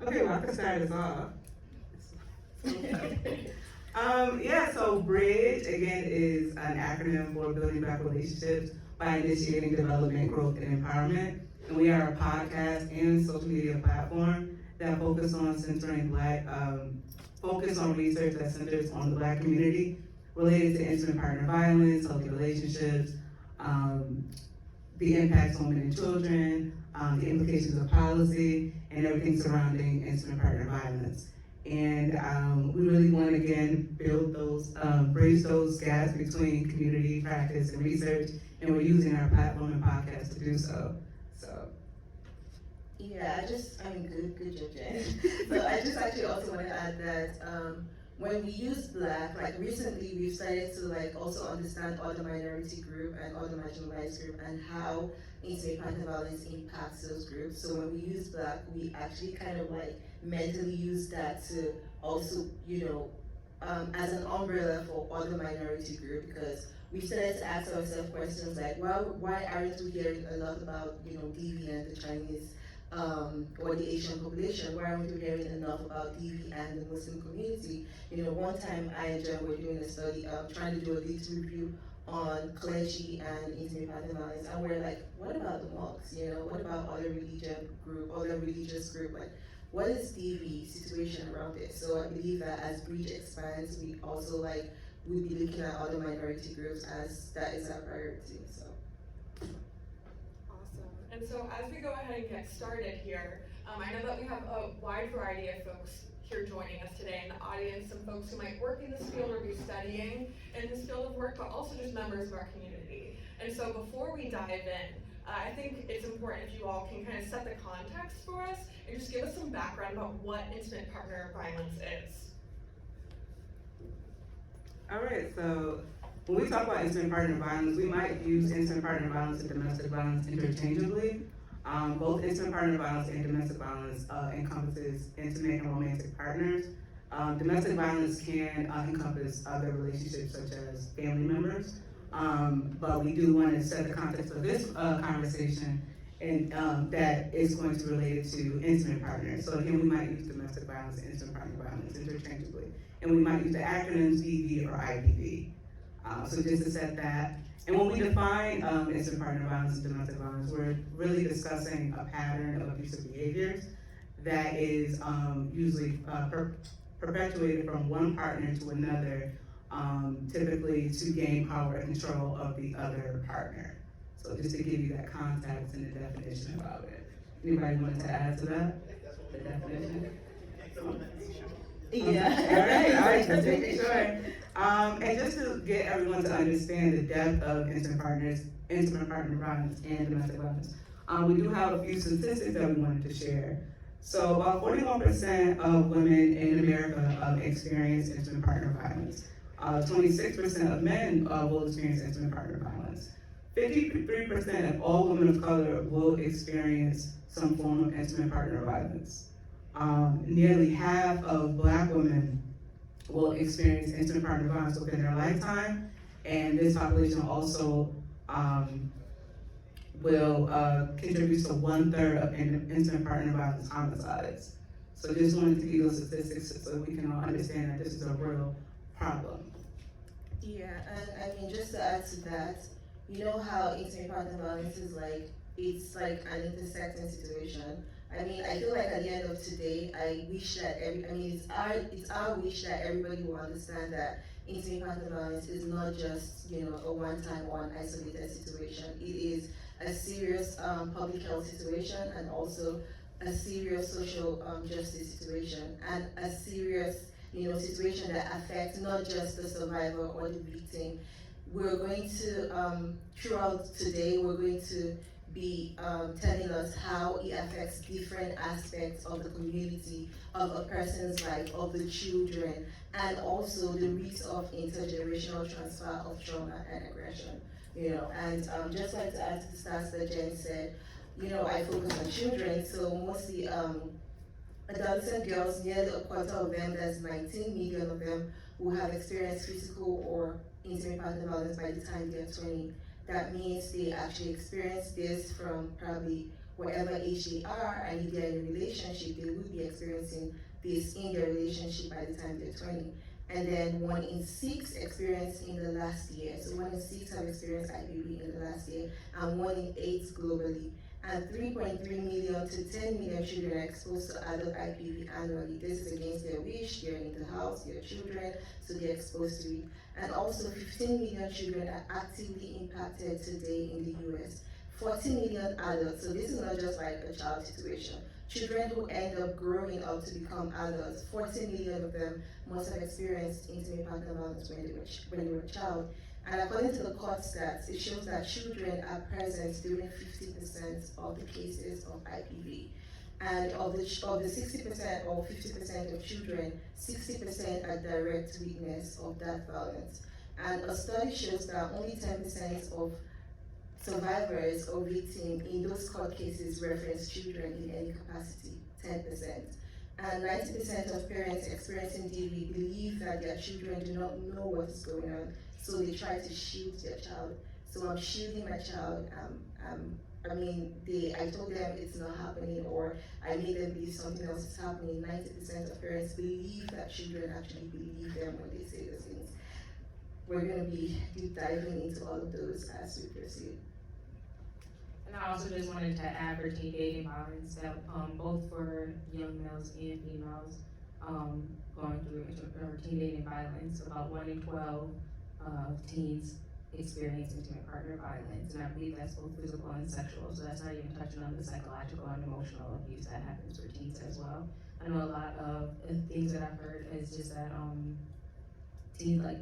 Okay, well, I can start us off. So Bridge, again, is an acronym for Building Black Relationships by Initiating Development, Growth, and Empowerment. And we are a podcast and social media platform that focus on research that centers on the Black community related to intimate partner violence, healthy relationships, the impacts on women and children, the implications of policy, and everything surrounding intimate partner violence. And we really want to again build bridge those gaps between community practice and research, and we're using our platform and podcast to do so. Yeah, good job, Jen. So I just actually also want to add that when we use Black, like recently we've started to like also understand other minority group and other marginalized group and how intimate partner violence impacts those groups. So when we use Black, we actually kind of like mentally use that to also, as an umbrella for other minority group, because we started to ask ourselves questions like, well, why aren't we hearing a lot about, DV and the Chinese or the Asian population? Why aren't we hearing enough about DV and the Muslim community? One time I and Jen were doing a study, trying to do a lit review on clergy and intimate partner violence, and we're like, what about the monks? What about other religious group? Like, what is DV situation around this? So I believe that as Bbridge expands, we also we'll be looking at other minority groups as that is our priority. So. And so as we go ahead and get started here, I know that we have a wide variety of folks here joining us today in the audience, some folks who might work in this field or be studying in this field of work, but also just members of our community. And so before we dive in, I think it's important if you all can kind of set the context for us and just give us some background about what intimate partner violence is. All right, so when we talk about intimate partner violence, we might use intimate partner violence and domestic violence interchangeably. Both intimate partner violence and domestic violence encompasses intimate and romantic partners. Domestic violence can encompass other relationships such as family members, but we do want to set the context of this conversation and that is going to relate it to intimate partners. So again, we might use domestic violence and intimate partner violence interchangeably, and we might use the acronyms DV or IPV. So just to set that, and when we define intimate partner violence and domestic violence, we're really discussing a pattern of abusive behaviors that is usually perpetuated from one partner to another, typically to gain power and control of the other partner. So just to give you that context and the definition about it. Anybody want to add to that? The definition? Yeah. All right, just making sure. And just to get everyone to understand the depth of intimate partner violence and domestic violence, we do have a few statistics that we wanted to share. So about 41% of women in America experience intimate partner violence. 26% of men will experience intimate partner violence. 53% of all women of color will experience some form of intimate partner violence. Nearly half of Black women will experience intimate partner violence within their lifetime, and this population also will contribute to 1/3 of intimate partner violence homicides. So just wanted to give those statistics so we can all understand that this is a real problem. Yeah, and I mean, just to add to that, you know how intimate partner violence is it's like an intersecting situation. I mean, I feel like at the end of today, it's our wish that everybody will understand that intimate partner violence is not just, a one-time, one isolated situation. It is a serious public health situation and also a serious social justice situation and a serious, situation that affects not just the survivor or the victim. We're going to, throughout today, we're going to be telling us how it affects different aspects of the community, of a person's life, of the children, and also the risk of intergenerational transfer of trauma and aggression. And just like to add to the stats that Jen said, I focus on children, so mostly adolescent girls, nearly a quarter of them, that's 19 million of them, who have experienced physical or intimate partner violence by the time they're 20. That means they actually experience this from probably whatever age they are, and if they're in a relationship, they will be experiencing this in their relationship by the time they're 20. And then 1 in 6 experienced in the last year. So 1 in 6 have experienced IPV in the last year, and 1 in 8 globally. And 3.3 million to 10 million children are exposed to adult IPV annually. This is against their wish. They're in the house, they're children, so they're exposed to it. And also 15 million children are actively impacted today in the US. 40 million adults, so this is not just like a child situation. Children who end up growing up to become adults, 40 million of them must have experienced intimate partner violence when they were a child. And according to the court stats, it shows that children are present during 50% of the cases of IPV. And of the 60% or 50% of children, 60% are direct witness of that violence. And a study shows that only 10% of survivors or victims in those court cases reference children in any capacity, 10%. And 90% of parents experiencing DV believe that their children do not know what is going on, so they try to shield their child. So I'm shielding my child. I told them it's not happening, or I made them believe something else is happening. 90% of parents believe that children actually believe them when they say those things. We're going to be deep diving into all of those as we proceed. And I also just wanted to add for teen dating violence that both for young males and females going through teen dating violence, about 1 in 12 teens experience intimate partner violence, and I believe that's both physical and sexual, so that's not even touching on the psychological and emotional abuse that happens for teens as well. I know a lot of things that I've heard is just that teens, like,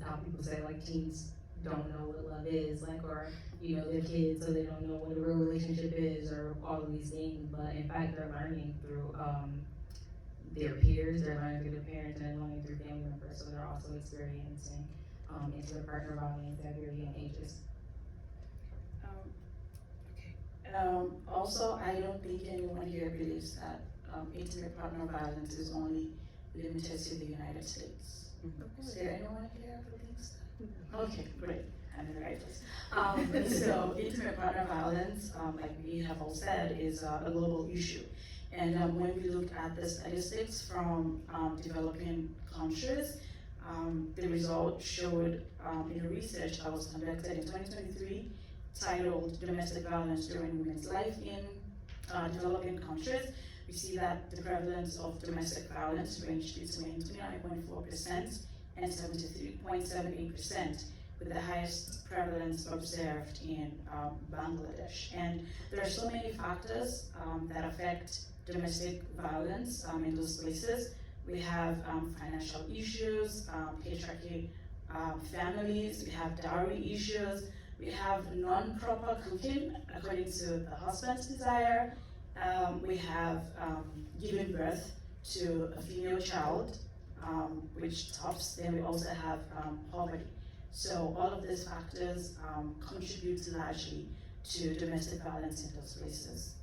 how people say like teens don't know what love is, like, or they're kids, so they don't know what a real relationship is, or all of these things. But in fact, they're learning through their peers, they're learning through their parents, and they're learning through family members. So they're also experiencing intimate partner violence at very young ages. Also, I don't think anyone here believes that intimate partner violence is only limited to the United States. Is there anyone here who thinks that? Okay, great. I'm in the right place. So intimate partner violence, like we have all said, is a global issue. And when we look at the statistics from developing countries, the result showed in a research that was conducted in 2023 titled Domestic Violence During Women's Life in Developing Countries. We see that the prevalence of domestic violence ranged between 29.4% and 73.78%, with the highest prevalence observed in Bangladesh. And there are so many factors that affect domestic violence in those places. We have financial issues, patriarchy, families, we have dowry issues, we have non-proper cooking according to the husband's desire, we have giving birth to a female child, which tops. Then we also have poverty. So all of these factors contribute largely to domestic violence in those places.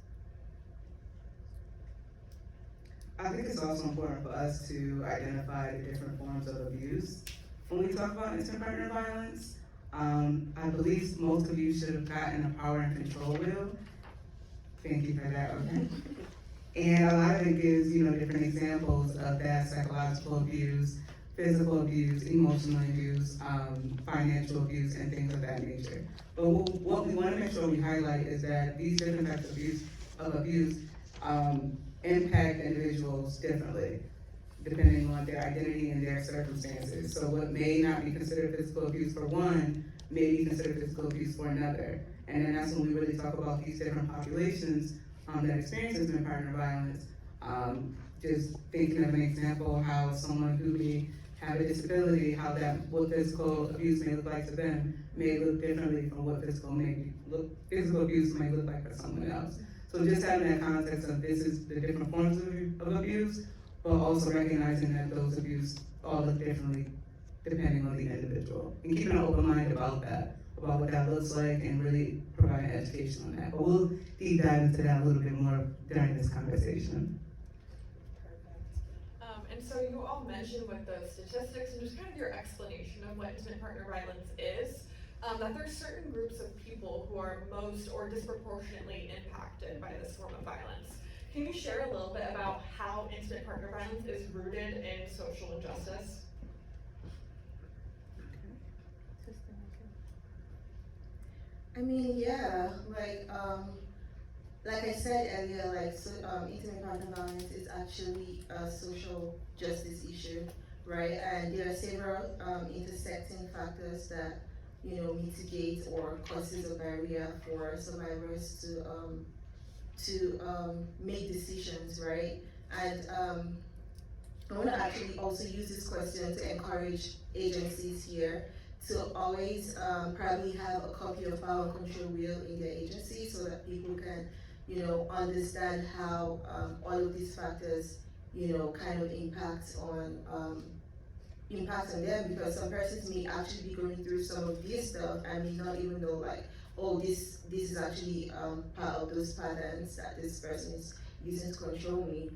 I think it's also important for us to identify the different forms of abuse. When we talk about intimate partner violence, I believe most of you should have gotten a power and control wheel. Thank you for that, okay? And a lot of it gives, different examples of that: psychological abuse, physical abuse, emotional abuse, financial abuse, and things of that nature. But what we want to make sure we highlight is that these different types of abuse impact individuals differently, depending on their identity and their circumstances. So what may not be considered physical abuse for one may be considered physical abuse for another. And then that's when we really talk about these different populations that experience intimate partner violence. Just thinking of an example, how someone who may have a disability, what physical abuse may look like to them may look differently from what physical abuse may look like for someone else. So just having that context of this is the different forms of abuse, but also recognizing that those abuse all look differently depending on the individual, and keeping an open mind about that, about what that looks like, and really providing education on that. But we'll deep dive into that a little bit more during this conversation. Perfect. And so you all mentioned with those statistics and just kind of your explanation of what intimate partner violence is. that there's certain groups of people who are most or disproportionately impacted by this form of violence. Can you share a little bit about how intimate partner violence is rooted in social injustice? I mean, yeah, like I said earlier, intimate partner violence is actually a social justice issue, right? And there are several intersecting factors that mitigate or causes a barrier for survivors to make decisions, right? And I want to actually also use this question to encourage agencies here to always probably have a copy of power and control wheel in their agency so that people can, understand how all of these factors, kind of impact on them, because some persons may actually be going through some of this stuff and may not even know oh, this is actually part of those patterns that this person is using to control me,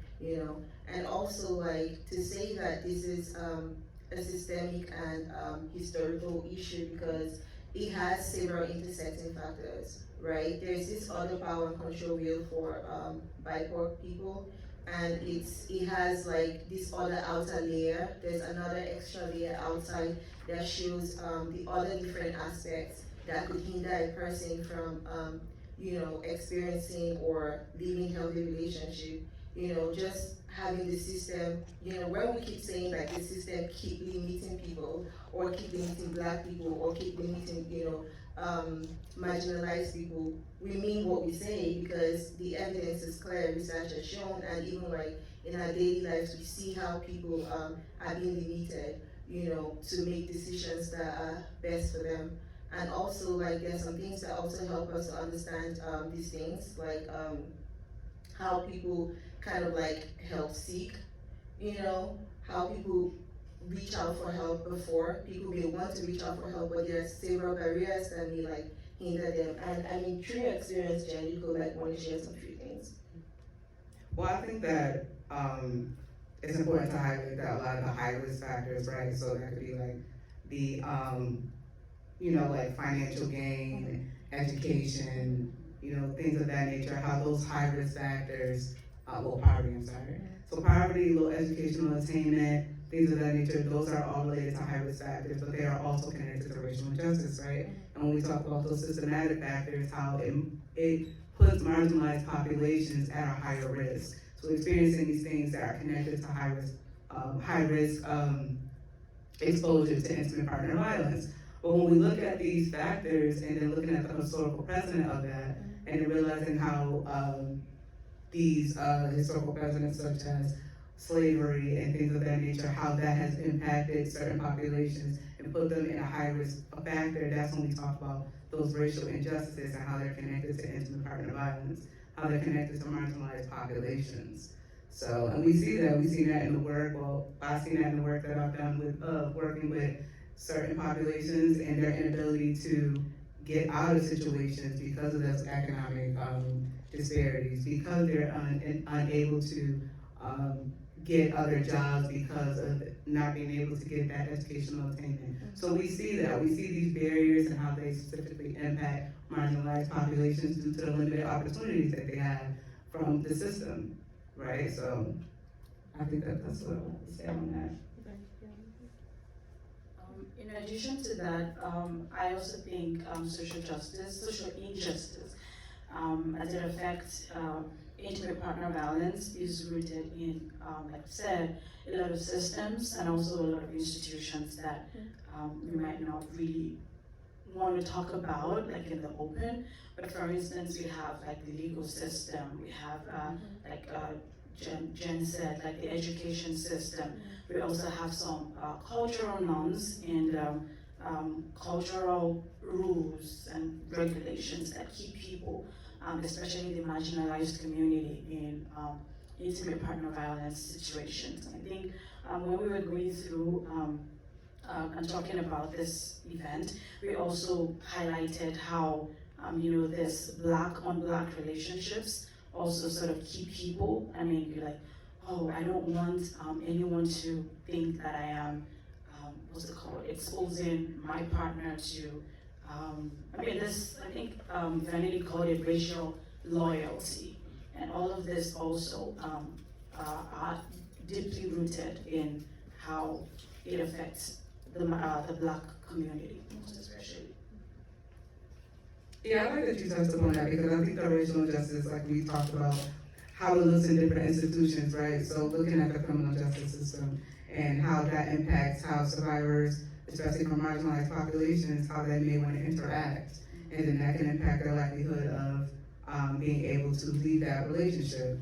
and also to say that this is a systemic and historical issue because it has several intersecting factors, right? There's this other power and control wheel for BIPOC people, and it has this other outer layer. There's another extra layer outside that shows the other different aspects that could hinder a person from experiencing or living healthy relationship. Just having the system, when we keep saying the system keep limiting people or keep limiting Black people or keep limiting, marginalized people, we mean what we say because the evidence is clear, research has shown, and even in our daily lives, we see how people are being limited, to make decisions that are best for them. And also, there's some things that also help us to understand these things, how people kind of help seek, how people reach out for help before. People may want to reach out for help, but there are several barriers that may hinder them. And I mean, through your experience, Jen, you could want to share some few things. Well, I think that it's important to highlight that a lot of the high risk factors, right? So that could be the financial gain, education, things of that nature, how those high risk factors, poverty, I'm sorry. So poverty, low educational attainment, things of that nature, those are all related to high risk factors, but they are also connected to racial injustice, right? And when we talk about those systematic factors, how it puts marginalized populations at a higher risk. So experiencing these things that are connected to high risk exposure to intimate partner violence. But when we look at these factors and then looking at the historical precedent of that, and then realizing how these historical precedents such as slavery and things of that nature, how that has impacted certain populations and put them in a high risk factor, that's when we talk about those racial injustices and how they're connected to intimate partner violence, how they're connected to marginalized populations. So, and we see that in the work, I've seen that in the work that I've done with working with certain populations and their inability to get out of situations because of those economic disparities, because they're unable to get other jobs because of not being able to get that educational attainment. So we see these barriers and how they specifically impact marginalized populations due to the limited opportunities that they have from the system, right? So I think that's what I want to say on that. In addition to that, I also think social injustice, as it affects intimate partner violence, is rooted in, like I said, a lot of systems and also a lot of institutions that we might not really want to talk about in the open. But for instance, we have the legal system, we have Jen said, the education system. We also have some cultural norms and cultural rules and regulations that keep people, especially the marginalized community, in intimate partner violence situations. And I think when we were going through and talking about this event, we also highlighted how this Black on Black relationships also sort of keep people. I mean, you're like, oh, I don't want anyone to think that I am, exposing my partner to I think Vanity called it racial loyalty, and all of this also are deeply rooted in how it affects the Black community, most especially. Yeah, I like that you touched upon that because I think the racial injustice, like we talked about, how it looks in different institutions, right? So looking at the criminal justice system and how that impacts how survivors, especially from marginalized populations, how they may want to interact. And then that can impact their likelihood of being able to leave that relationship.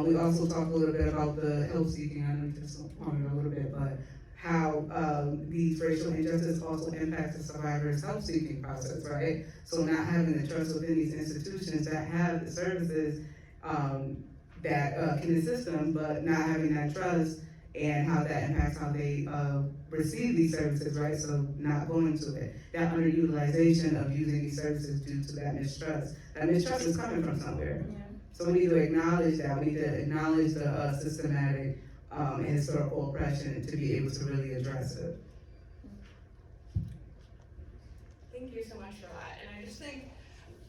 We also talked a little bit about the help seeking, I know you just on it a little bit, but how these racial injustice also impacts the survivor's help seeking process, right? So not having the trust within these institutions that have the services that can assist them, but not having that trust and how that impacts how they receive these services, right? So not going to it. That underutilization of using these services due to that mistrust. That mistrust is coming from somewhere. Yeah. So we need to acknowledge that. We need to acknowledge the systematic and historical oppression to be able to really address it. Thank you so much for that. And I just think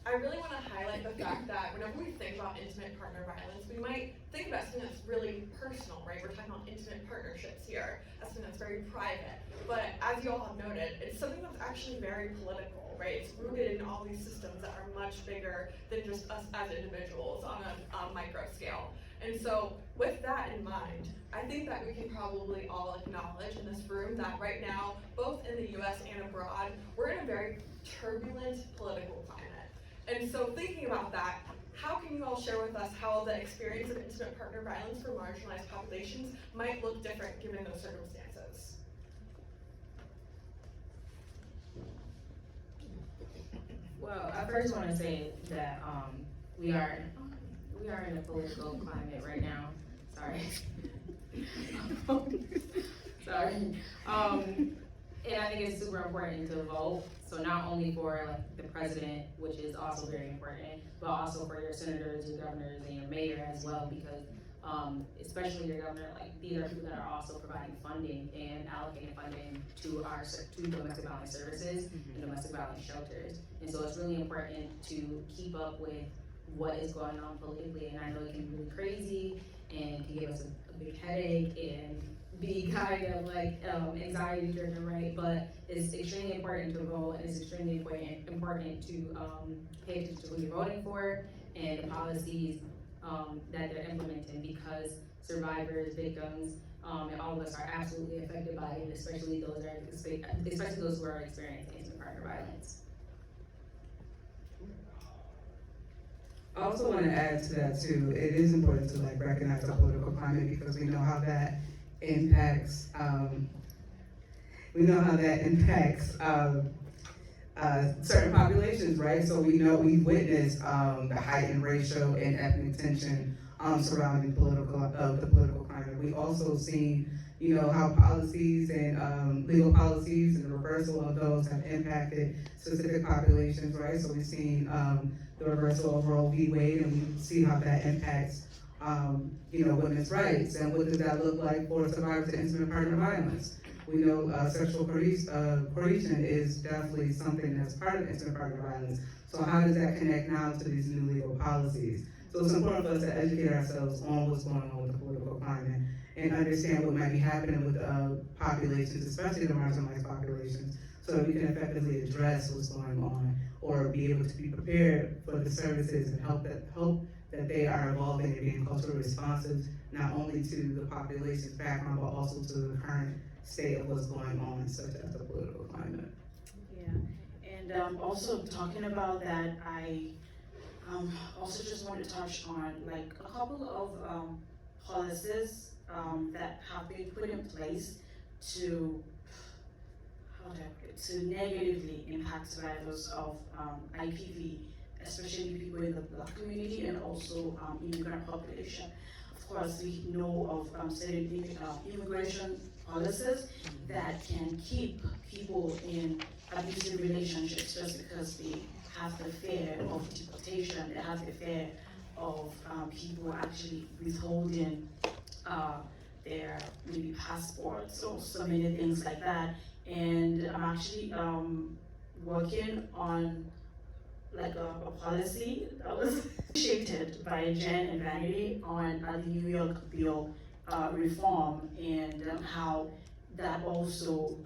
I really want to highlight the fact that whenever we think about intimate partner violence, we might think about something that's really personal, right? We're talking about intimate partnerships here, that's something that's very private. But as you all have noted, it's something that's actually very political, right? It's rooted in all these systems that are much bigger than just us as individuals on a micro scale. And so with that in mind, I think that we can probably all acknowledge in this room that right now, both in the US and abroad, we're in a very turbulent political climate. And so thinking about that, how can you all share with us how the experience of intimate partner violence for marginalized populations might look different given those circumstances? Well, I first want to say that we are in a political climate right now. Sorry. Sorry. And I think it's super important to vote. So not only for like the president, which is also very important, but also for your senators, your governors, and your mayor as well, because especially your governor, like these are people that are also providing funding and allocating funding to domestic violence services and domestic violence shelters. And so it's really important to keep up with what is going on politically. And I know it can be really crazy and can give us a big headache and be kind of like anxiety driven, right? But it's extremely important to vote, and it's extremely important to pay attention to who you're voting for and the policies that they're implementing, because survivors, victims, and all of us are absolutely affected by it, especially those who are experiencing intimate partner violence. I also want to add to that too. It is important to like recognize the political climate because we know how that impacts. Certain populations, right? So we know we've witnessed the heightened racial and ethnic tension surrounding the political climate. We also seen, how policies and legal policies and the reversal of those have impacted specific populations, right? So we've seen the reversal of Roe v. Wade, and we see how that impacts, women's rights, and what does that look like for survivors of intimate partner violence. We know sexual coercion is definitely something that's part of intimate partner violence. So how does that connect now to these new legal policies? So it's important for us to educate ourselves on what's going on with the political climate and understand what might be happening with populations, especially the marginalized populations, so that we can effectively address what's going on or be able to be prepared for the services and hope that they are evolving and being culturally responsive, not only to the population's background, but also to the current state of what's going on, such as the political climate. Yeah, and also talking about that, I also just want to touch on like a couple of policies that have been put in place to negatively impact survivors of IPV, especially people in the Black community and also immigrant population. Of course, we know of certain immigration policies that can keep people in abusive relationships just because they have the fear of deportation, they have the fear of people actually withholding their maybe passports or so many things like that. And I'm actually working on like a policy that was initiated by Jen and Vanity on the New York bill reform, and how that also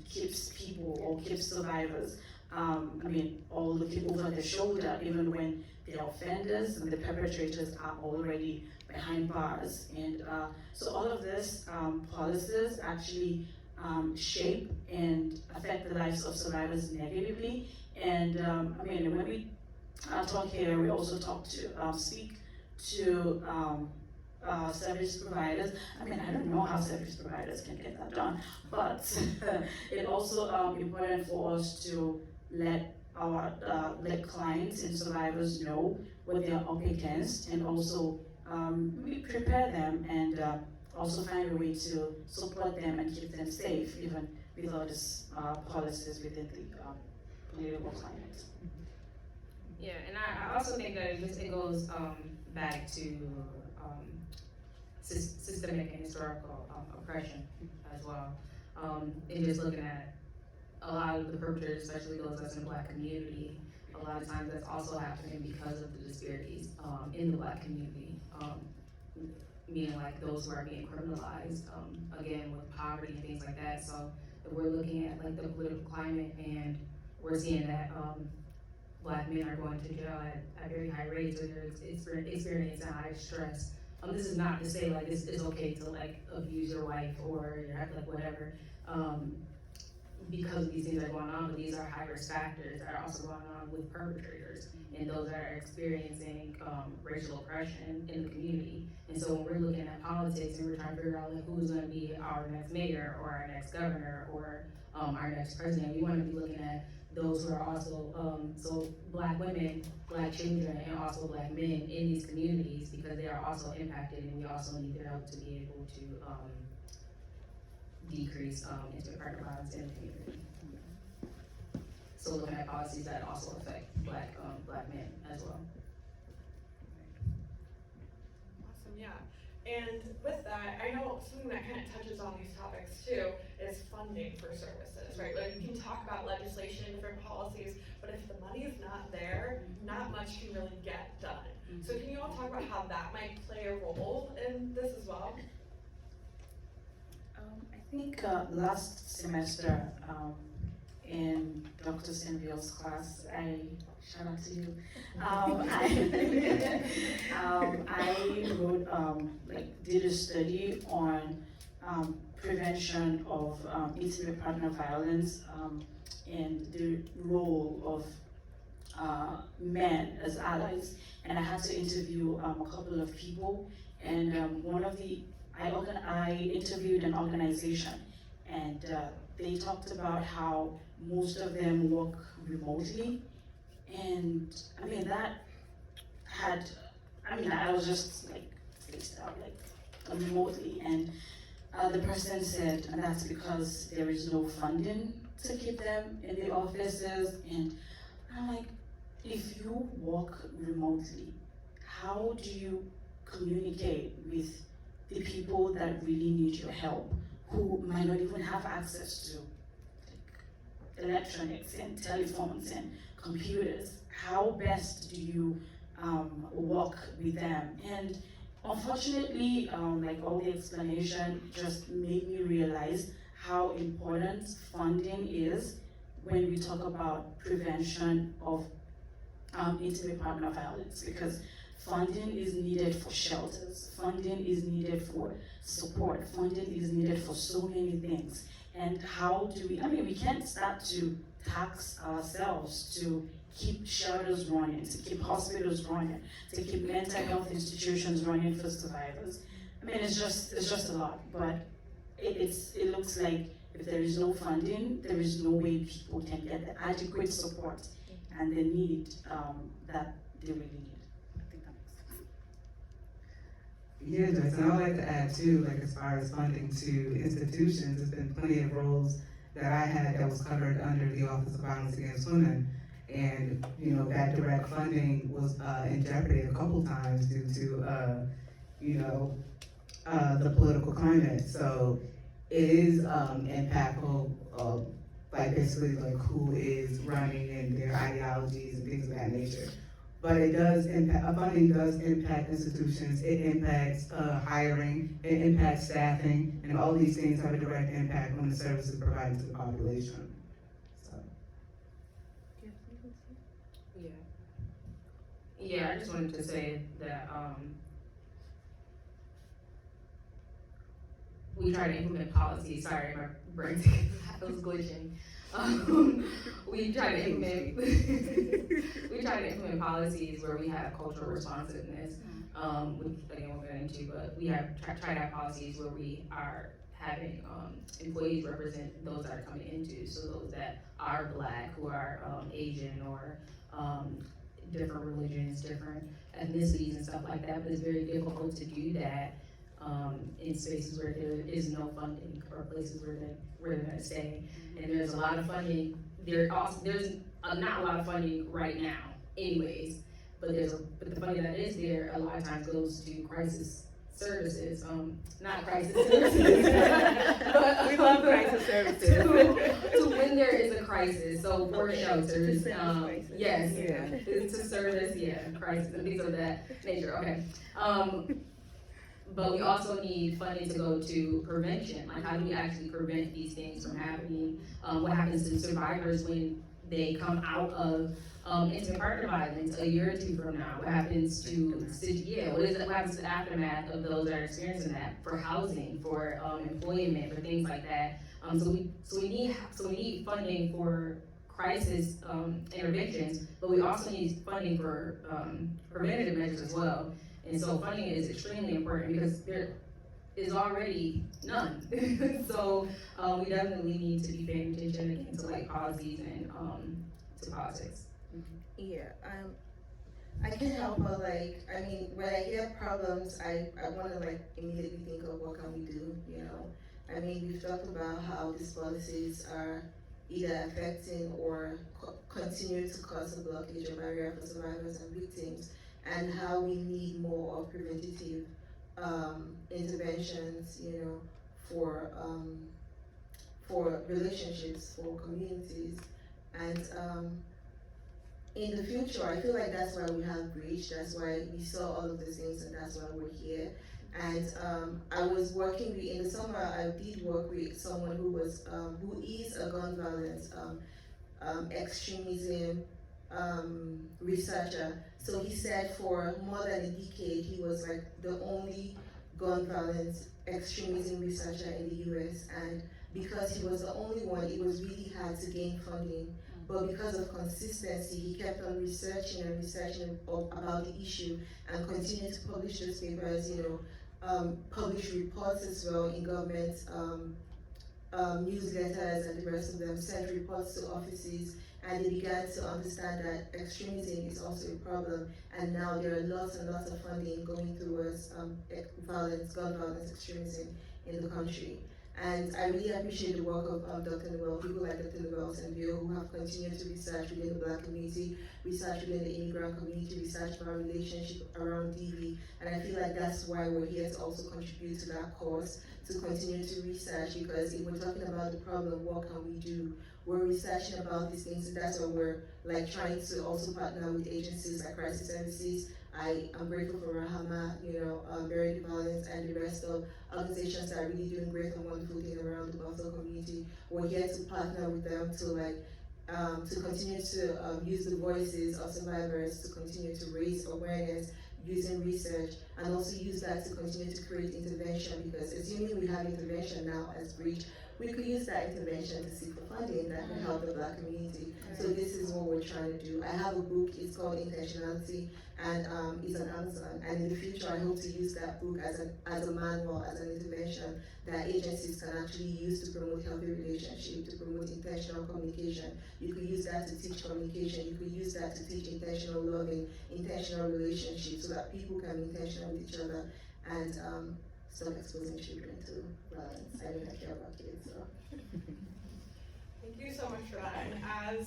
keeps people or keeps survivors, all looking over their shoulder, even when the offenders and the perpetrators are already behind bars. And so all of this policies actually shape and affect the lives of survivors negatively. And when we talk here, we also speak to service providers. I don't know how service providers can get that done, but it's also important for us to let our clients and survivors know what they're up against, and also we prepare them, and also find a way to support them and keep them safe, even with all these policies within the political climate. Yeah, and I also think that it goes back to systemic and historical oppression as well. And just looking at a lot of the perpetrators, especially those that's in the Black community, a lot of times that's also happening because of the disparities in the Black community. Meaning like those who are being criminalized, again, with poverty and things like that. So if we're looking at like the political climate, and we're seeing that Black men are going to jail at very high rates, or they're experiencing high stress. This is not to say like it's okay to like abuse your wife or like whatever, because these things are going on, but these are high risk factors that are also going on with perpetrators and those that are experiencing racial oppression in the community. And so when we're looking at politics and we're trying to figure out like who's going to be our next mayor or our next governor or our next president, we want to be looking at those who are also, so Black women, Black children, and also Black men in these communities, because they are also impacted, and we also need their help to be able to decrease interpartner violence in the community. So looking at policies that also affect Black men as well. Awesome, yeah. And with that, I know something that kind of touches on these topics too is funding for services, right? Like we can talk about legislation and different policies, but if the money is not there, not much can really get done. So can you all talk about how that might play a role in this as well? I think last semester in Dr. Sinville's class, shout out to you. I wrote, did a study on prevention of intimate partner violence and the role of men as allies. And I had to interview a couple of people, and I interviewed an organization, and they talked about how most of them work remotely, and I was just like spaced out remotely, and the person said that's because there is no funding to keep them in the offices. And I'm like, if you work remotely, how do you communicate with the people that really need your help, who might not even have access to electronics and telephones and computers? How best do you work with them? And unfortunately, all the explanation just made me realize how important funding is when we talk about prevention of intimate partner violence, because funding is needed for shelters, funding is needed for support, funding is needed for so many things. And how do we can't start to tax ourselves to keep shelters running, to keep hospitals running, to keep mental health institutions running for survivors. It's just a lot, but it looks like if there is no funding, there is no way people can get the adequate support and the need that they really need. I think that makes sense. Yeah, Jason, I'd like to add too, as far as funding to institutions, there's been plenty of roles that I had that was covered under the Office of Violence Against Women. And, that direct funding was in jeopardy a couple times due to, the political climate. So it is impactful, like basically like who is running and their ideologies and things of that nature. But it does impact, funding does impact institutions, it impacts hiring, it impacts staffing, and all these things have a direct impact on the services provided to the population. So. Yeah, I just wanted to say that, we try to implement policies, sorry, my brain was glitching. We try to implement, we try to implement policies where we have cultural responsiveness, which again we'll get into, but we have, try to have policies where we are having, employees represent those that are coming into, so those that are Black, who are, Asian, or, different religions, different ethnicities and stuff like that, but it's very difficult to do that in spaces where there is no funding or places where they're gonna stay. And there's a lot of funding, there's not a lot of funding right now anyways, but the funding that is there a lot of times goes to crisis services, not crisis services, but We love crisis services. to when there is a crisis, so for shelters, yes, Yeah. to service, crisis and things of that nature, okay. But we also need funding to go to prevention, like how do we actually prevent these things from happening? What happens to survivors when they come out of intimate partner violence a year or two from now? What happens to, what happens to the aftermath of those that are experiencing that, for housing, for employment, for things like that? So we need funding for crisis interventions, but we also need funding for preventative measures as well. And so funding is extremely important because there is already none. So we definitely need to be paying attention again to like policies and to politics. Yeah, I can help, but like, I mean, when I hear problems, I want to like immediately think of what can we do, you know? I mean, we've talked about how these policies are either affecting or continue to cause a blockage or barrier for survivors and victims, and how we need more of preventative interventions, you know, for relationships, for communities, and in the future, I feel like that's why we have Bbridge, that's why we saw all of these things, and that's why we're here. And I was working in the summer. I did work with someone who is a gun violence extremism researcher. So he said for more than a decade he was like the only gun violence extremism researcher in the US, and because he was the only one, it was really hard to gain funding. But because of consistency, he kept on researching about the issue and continued to publish those papers, you know, publish reports as well in government newsletters and the rest of them, sent reports to offices, and they began to understand that extremism is also a problem, and now there are lots and lots of funding going towards gun violence, extremism in the country. And I really appreciate the work of Dr. Noel, people like Dr. Noel and Bill, who have continued to research within the Black community, research within the immigrant community, research our relationship around DV, and I feel like that's why we're here to also contribute to that cause, to continue to research, because if we're talking about the problem, what can we do? We're researching about these things, and that's why we're like trying to also partner with agencies like Crisis Services. I am grateful for Rahama, you know, Buried Violence, and the rest of organizations that are really doing great and wonderful things around the Buffalo community. We're here to partner with them to like to continue to use the voices of survivors, to continue to raise awareness using research, and also use that to continue to create intervention, because assuming we have intervention now as Bbridge, we could use that intervention to seek for funding that can help the Black community. So this is what we're trying to do. I have a book, it's called Intentionality, and it's on Amazon. And in the future, I hope to use that book as a manual, as an intervention that agencies can actually use to promote healthy relationship, to promote intentional communication. You could use that to teach communication. You could use that to teach intentional loving, intentional relationships, so that people can be intentional with each other and stop exposing children to violence. I mean, I care about kids, so. Thank you so much for that. And as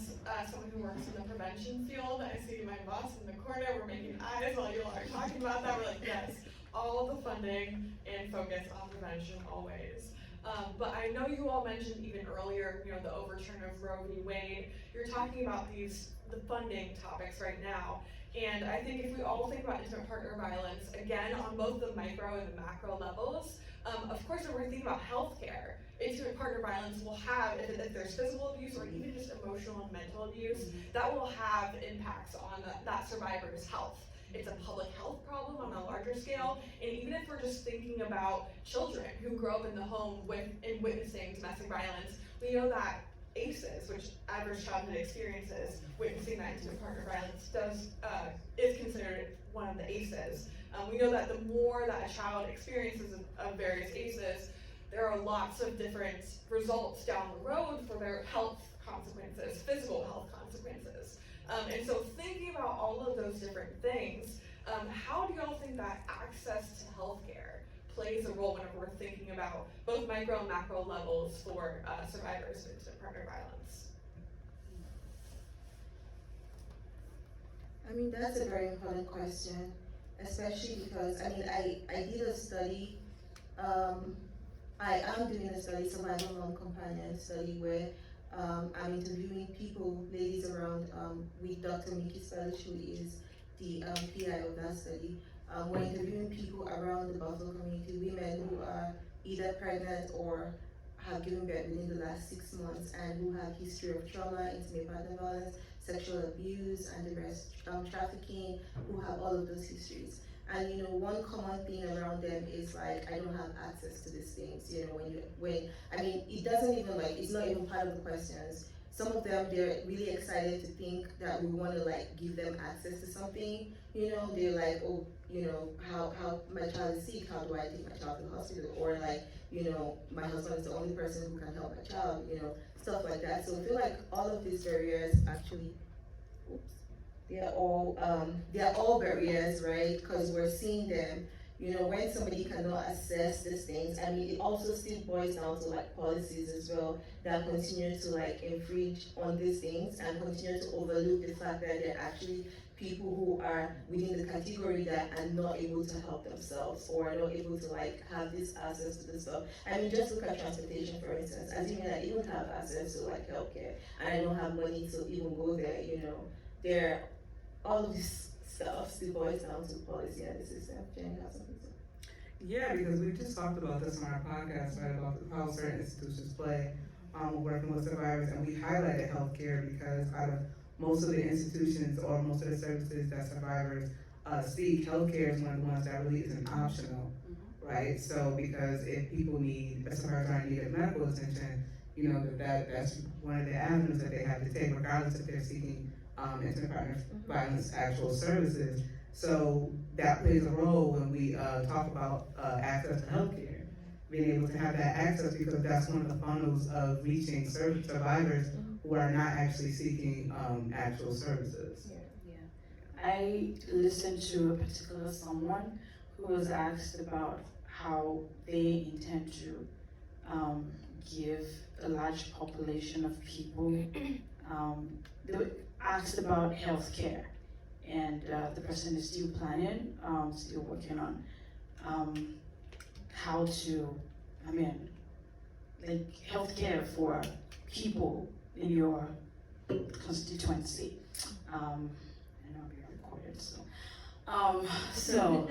someone who works in the prevention field, I see my boss in the corner. We're making eyes while you all are talking about that. We're like, yes, all the funding and focus on prevention always. But I know you all mentioned even earlier, the overturn of Roe v. Wade. You're talking about the funding topics right now. And I think if we all think about intimate partner violence, again, on both the micro and the macro levels, of course, when we're thinking about healthcare, intimate partner violence will have, if there's physical abuse or even just emotional and mental abuse, that will have impacts on that survivor's health. It's a public health problem on a larger scale, and even if we're just thinking about children who grow up in the home and witnessing domestic violence, we know that ACEs, which adverse childhood experiences, witnessing that intimate partner violence is considered one of the ACEs. We know that the more that a child experiences of various ACEs, there are lots of different results down the road for their health consequences, physical health consequences. And so thinking about all of those different things, how do y'all think that access to healthcare plays a role whenever we're thinking about both micro and macro levels for survivors of intimate partner violence? I mean, that's a very important question, especially because, I did a study, I am doing a study, survival non-companion study, where I'm interviewing people, ladies around, with Dr. Miki Spellish, who is the PI of that study. We're interviewing people around the Buffalo community, women who are either pregnant or have given birth within the last 6 months and who have history of trauma, intimate partner violence, sexual abuse, and the rest, trafficking, who have all of those histories. And one common thing around them is like, I don't have access to these things. It doesn't even it's not even part of the questions. Some of them, they're really excited to think that we want to give them access to something. They're like, oh, how my child is sick, how do I take my child to the hospital? Or my husband is the only person who can help my child, stuff like that. So I feel like all of these barriers actually, they're all barriers, right? Because we're seeing them. When somebody cannot assess these things, it also still boils down to policies as well that continue to infringe on these things and continue to overlook the fact that there are actually people who are within the category that are not able to help themselves or are not able to have this access to this stuff. Just look at transportation, for instance. Assuming that you don't have access to healthcare and I don't have money to even go there, there all of this stuff still boils down to policy and the system. Jen, you have something to say? Yeah, because we just talked about this on our podcast, right, about how certain institutions play working with survivors, and we highlighted healthcare because out of most of the institutions or most of the services that survivors seek, healthcare is one of the ones that really isn't optional, right? So because if people survivors are in need of medical attention, that's one of the avenues that they have to take, regardless if they're seeking intimate partner violence actual services. So that plays a role when we talk about access to healthcare, being able to have that access, because that's one of the funnels of reaching survivors who are not actually seeking actual services. I listened to a particular someone who was asked about how they intend to give a large population of people. They were asked about healthcare, and the person is still planning, still working on how to, healthcare for people in your constituency. I know I'm being recorded, so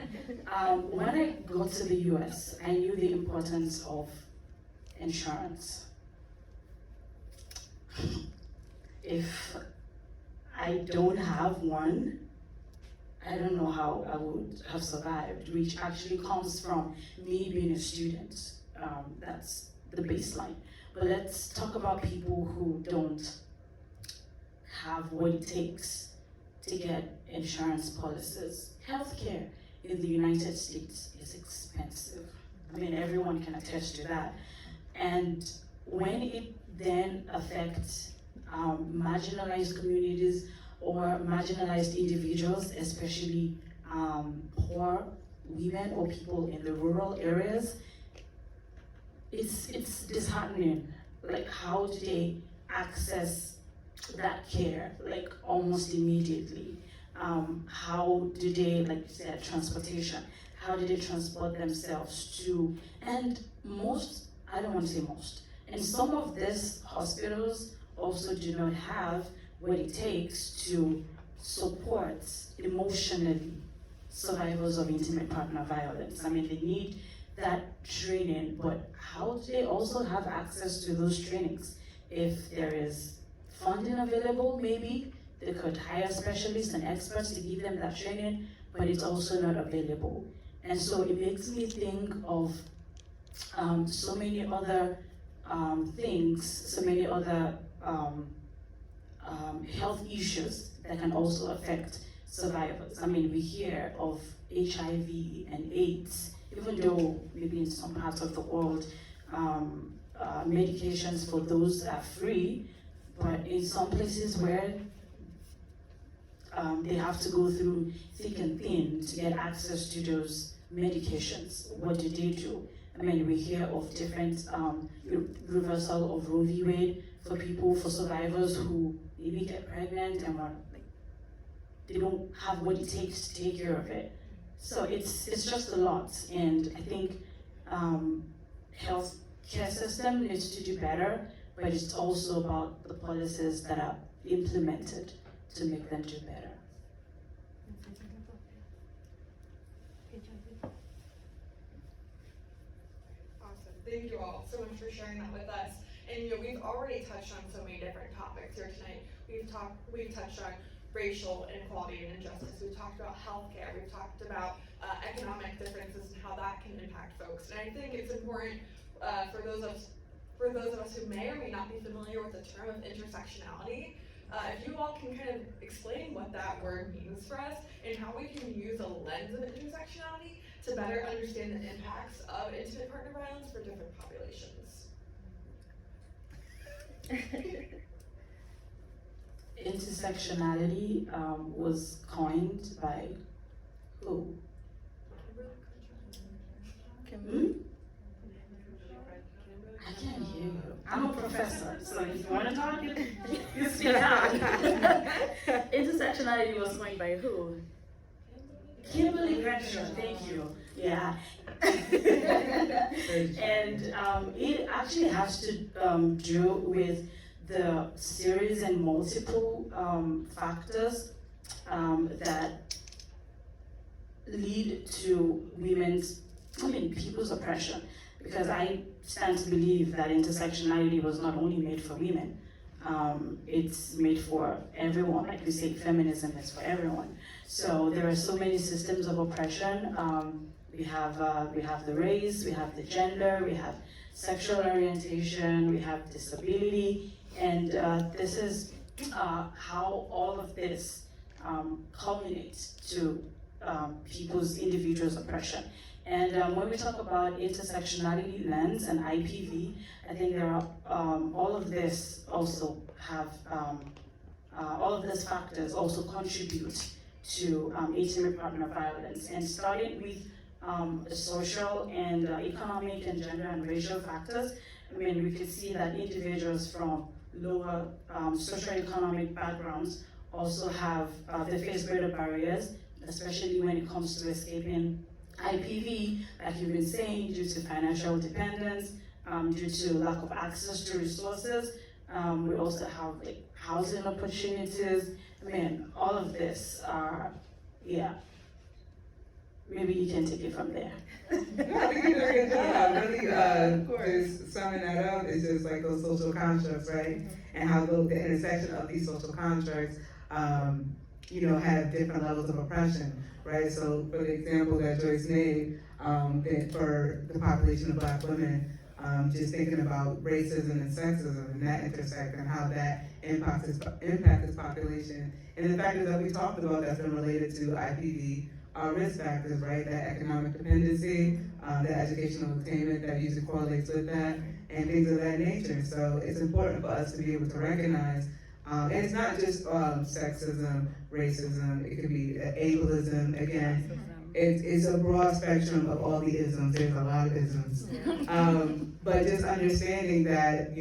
when I got to the US, I knew the importance of insurance. If I don't have one, I don't know how I would have survived, which actually comes from me being a student. That's the baseline. But let's talk about people who don't have what it takes to get insurance policies. Healthcare in the United States is expensive. Everyone can attest to that. And when it then affects marginalized communities or marginalized individuals, especially poor women or people in the rural areas, it's disheartening. How do they access that care almost immediately? How do they, like you said, transportation? How do they transport themselves to? And most I don't want to say most. And some of these hospitals also do not have what it takes to support emotionally survivors of intimate partner violence. I mean, they need that training, but how do they also have access to those trainings? If there is funding available, maybe they could hire specialists and experts to give them that training, but it's also not available. And so it makes me think of so many other things, so many other health issues that can also affect survivors. I mean, we hear of HIV and AIDS, even though maybe in some parts of the world, medications for those are free, but in some places where they have to go through thick and thin to get access to those medications, what do they do? I mean, we hear of different reversal of Roe v. Wade for people, for survivors who maybe get pregnant and are they don't have what it takes to take care of it. So it's just a lot, and I think health care system needs to do better, but it's also about the policies that are implemented to make them do better. Awesome. Thank you all so much for sharing that with us. And we've already touched on so many different topics here tonight. We've touched on racial inequality and injustice. We've talked about healthcare. We've talked about economic differences and how that can impact folks. And I think it's important for those of us who may or may not be familiar with the term of intersectionality, if you all can kind of explain what that word means for us and how we can use a lens of intersectionality to better understand the impacts of intimate partner violence for different populations. Intersectionality was coined by who? I can't hear you. I'm a professor, so if you want to talk, you sit down. Intersectionality was coined by who? Kimberly Crenshaw, thank you. Yeah. And it actually has to do with the series and multiple factors that lead to people's oppression. Because I stand to believe that intersectionality was not only made for women, it's made for everyone. Like we say, feminism is for everyone. So there are so many systems of oppression. We have the race, we have the gender, we have sexual orientation, we have disability, and this is how all of this culminates to people's individuals' oppression. And when we talk about intersectionality lens and IPV, I think there are all of this also have all of these factors also contribute to intimate partner violence. And starting with the social and economic and gender and racial factors, I mean, we could see that individuals from lower socioeconomic backgrounds also have they face greater barriers, especially when it comes to escaping IPV, like you've been saying, due to financial dependence, due to lack of access to resources. We also have like housing opportunities. I mean, all of this are, yeah. Maybe you can take it from there. Yeah, we can do a good job. Really, just summing that up is just like those social constructs, right? And how the intersection of these social constructs, have different levels of oppression, right? So, for the example that Joyce made, that for the population of Black women, just thinking about racism and sexism and that intersect and how that impacts this population. And the factors that we talked about that's been related to IPV are risk factors, right? That economic dependency, the educational attainment that usually correlates with that, and things of that nature. So it's important for us to be able to recognize, and it's not just sexism, racism, it could be ableism, again. It's a broad spectrum of all the isms, there's a lot of isms. But just understanding that,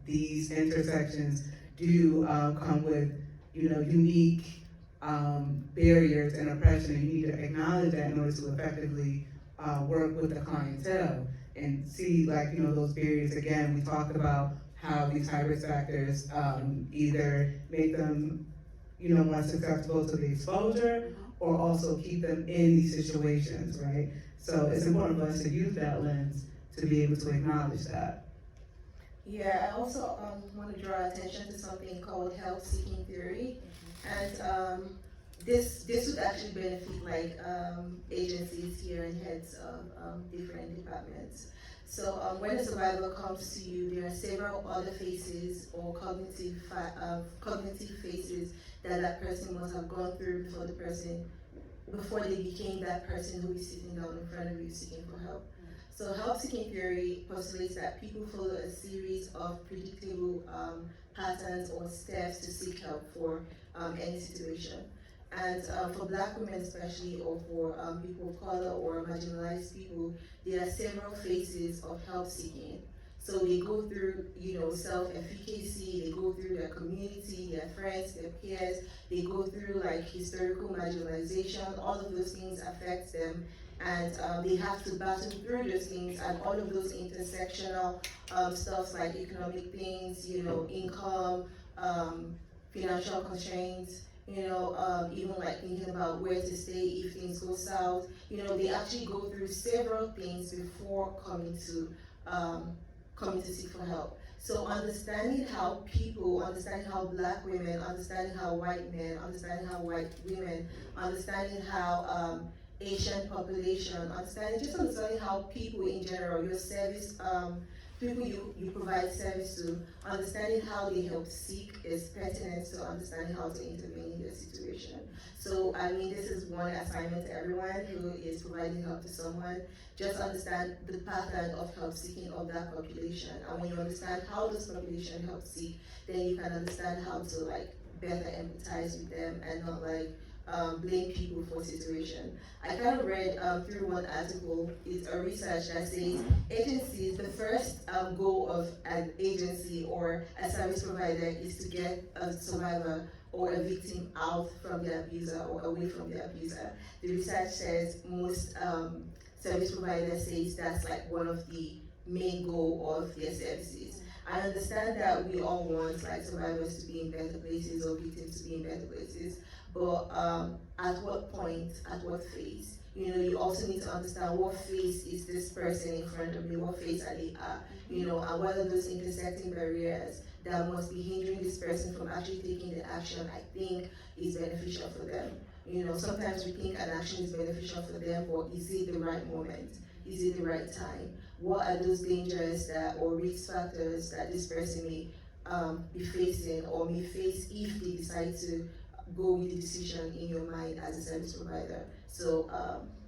these intersections do come with, unique barriers and oppression, and you need to acknowledge that in order to effectively work with the clientele. and see those barriers. Again, we talked about how these high risk factors either make them more susceptible to the exposure or also keep them in these situations, right? So it's important for us to use that lens to be able to acknowledge that. Yeah, I also want to draw attention to something called help-seeking theory, and this would actually benefit agencies here and heads of different departments. So when a survivor comes to you, there are several other phases or cognitive phases that person must have gone through before they became that person who is sitting down in front of you seeking for help. So help-seeking theory postulates that people follow a series of predictable patterns or steps to seek help for any situation. And for Black women especially, or for people of color or marginalized people, there are several phases of help seeking. So they go through, self-efficacy, they go through their community, their friends, their peers, they go through historical marginalization. All of those things affect them, and they have to battle through those things, and all of those intersectional stuff like economic things, income, financial constraints, even thinking about where to stay if things go south. They actually go through several things before coming to seek for help. So understanding how Black women, understanding how white men, understanding how white women, understanding how Asian population, understanding how people in general, your service, people you provide service to, understanding how they help seek is pertinent to understanding how to intervene in their situation. So, this is one assignment to everyone who is providing help to someone. Just understand the pattern of help seeking of that population. And when you understand how this population helps seek, then you can understand how to better empathize with them and not blame people for situation. I kind of read through one article. It's a research that says agencies, the first goal of an agency or a service provider is to get a survivor or a victim out from the abuser or away from the abuser. The research says most service providers says that's one of the main goal of their services. I understand that we all want survivors to be in better places or victims to be in better places, but at what point, at what phase? You also need to understand what phase is this person in front of me, what phase are they at, and what are those intersecting barriers that must be hindering this person from actually taking the action I think is beneficial for them. Sometimes we think an action is beneficial for them, but is it the right moment? Is it the right time? What are those dangers or risk factors that this person may be facing or may face if they decide to go with the decision in your mind as a service provider? So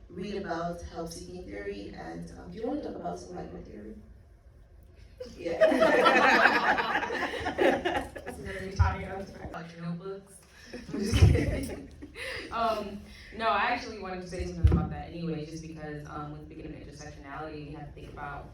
read about help-seeking theory, and do you want to talk about survival theory? Yeah. Like your notebooks. I'm just kidding. No, I actually wanted to say something about that anyway, just because when speaking of intersectionality, you have to think about,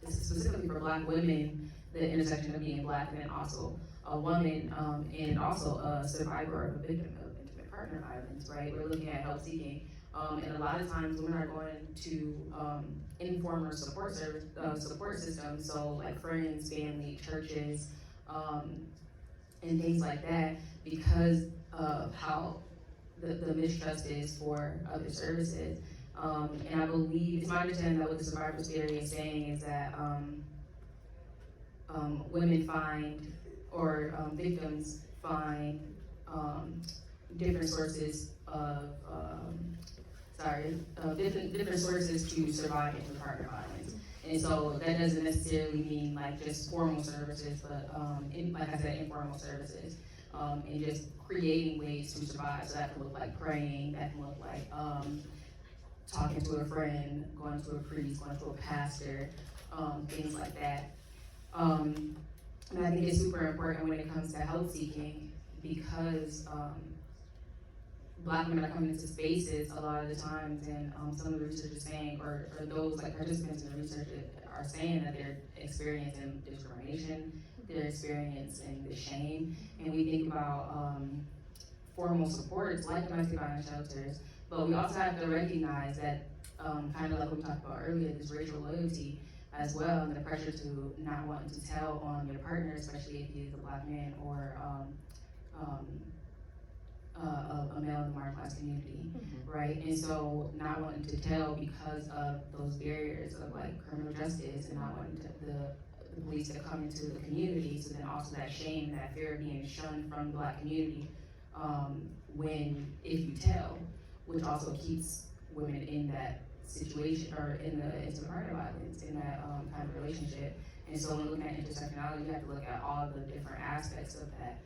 this is specifically for Black women, the intersection of being Black and then also a woman and also a survivor of a victim of intimate partner violence, right? We're looking at help seeking. And a lot of times women are going to informal support systems, so friends, family, churches, and things like that, because of how the mistrust is for other services. And I believe, it's my understanding that what the survivor's theory is saying is that women find, or victims find different sources of, different sources to survive intimate partner violence. And so that doesn't necessarily mean just formal services, but like I said, informal services, and just creating ways to survive. So that can look like praying, that can look like talking to a friend, going to a priest, going to a pastor, things like that. And I think it's super important when it comes to help seeking, because Black women are coming into spaces a lot of the times, and some of the research is saying, or those participants in the research are saying that they're experiencing discrimination, they're experiencing the shame. And we think about formal supports like domestic violence shelters, But we also have to recognize that, kind of like we talked about earlier, this racial loyalty as well, and the pressure to not wanting to tell on your partner, especially if he's a black man or a male in the marginalized community, right? And so not wanting to tell because of those barriers of like criminal justice, and not wanting the police to come into the community. So then also that shame, that fear of being shunned from the black community, if you tell, which also keeps women in that situation, or in the intimate partner violence, in that kind of relationship. And so when looking at intersectionality, you have to look at all the different aspects of that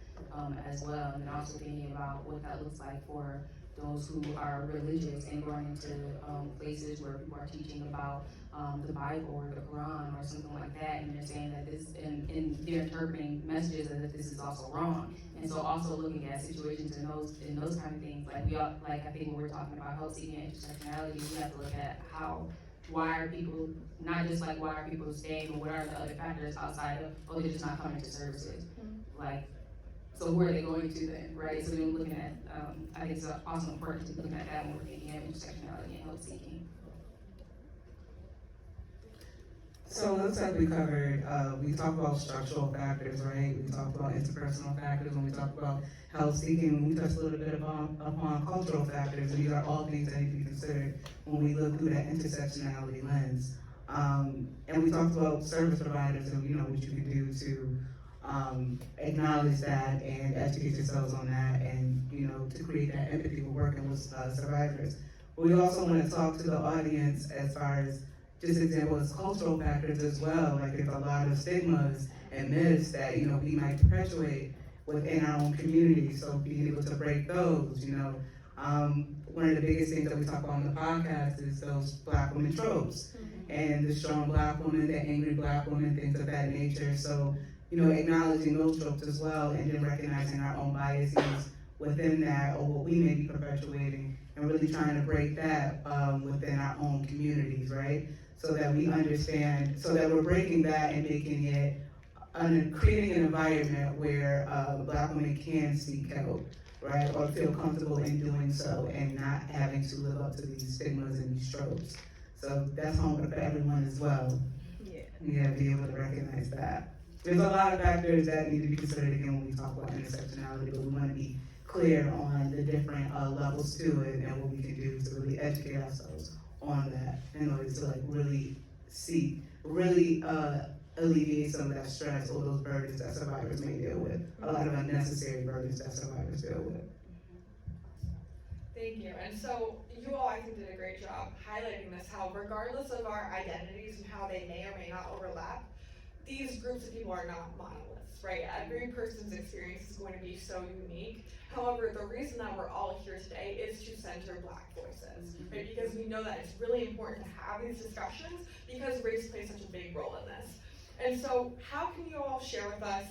as well, and then also thinking about what that looks like for those who are religious and going into places where people are teaching about the Bible or the Quran or something like that, and they're saying that this, and they're interpreting messages as if this is also wrong. And so also looking at situations in those kind of things, like I think when we're talking about health seeking and intersectionality, we have to look at why are people, not just like why are people staying, but what are the other factors outside of, oh, they're just not coming to services. Like, so where are they going to then, right? So we're looking at, I think it's also important to look at that when we're thinking of intersectionality and health seeking. So it looks like we covered, we talked about structural factors, right? We talked about interpersonal factors, when we talked about health seeking, we touched a little bit upon cultural factors, and these are all things that need to be considered when we look through that intersectionality lens. And we talked about service providers and, you know, what you can do to acknowledge that and educate yourselves on that, and, you know, to create that empathy when working with survivors. But we also want to talk to the audience as far as just examples, cultural factors as well. Like there's a lot of stigmas and myths that, you know, we might perpetuate within our own community. So being able to break those, you know, one of the biggest things that we talk about on the podcast is those Black women tropes, and the strong Black woman, the angry Black woman, things of that nature. So, you know, acknowledging those tropes as well, and then recognizing our own biases within that, or what we may be perpetuating, and really trying to break that within our own communities, right? So that we understand, so that we're breaking that and making it, creating an environment where Black women can seek help, right? Or feel comfortable in doing so, and not having to live up to these stigmas and these tropes. So that's homework for everyone as well. Yeah, be able to recognize that. There's a lot of factors that need to be considered again when we talk about intersectionality, but we want to be clear on the different levels to it and what we can do to really educate ourselves on that in order to like really alleviate some of that stress or those burdens that survivors may deal with, a lot of unnecessary burdens that survivors deal with. Thank you. And so you all, I think, did a great job highlighting this, how regardless of our identities and how they may or may not overlap, these groups of people are not monoliths, right? Every person's experience is going to be so unique. However, the reason that we're all here today is to center Black voices, right? Because we know that it's really important to have these discussions because race plays such a big role in this. And so how can you all share with us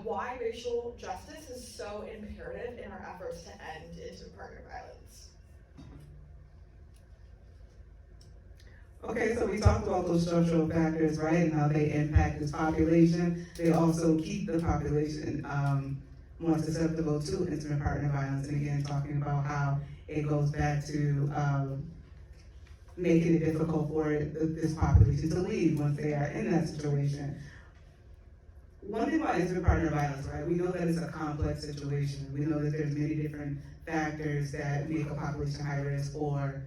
why racial justice is so imperative in our efforts to end intimate partner violence? Okay, so we talked about those structural factors, right, and how they impact this population. They also keep the population more susceptible to intimate partner violence. And again, talking about how it goes back to making it difficult for this population to leave once they are in that situation. One thing about intimate partner violence, right, we know that it's a complex situation. We know that there's many different factors that make a population high risk, or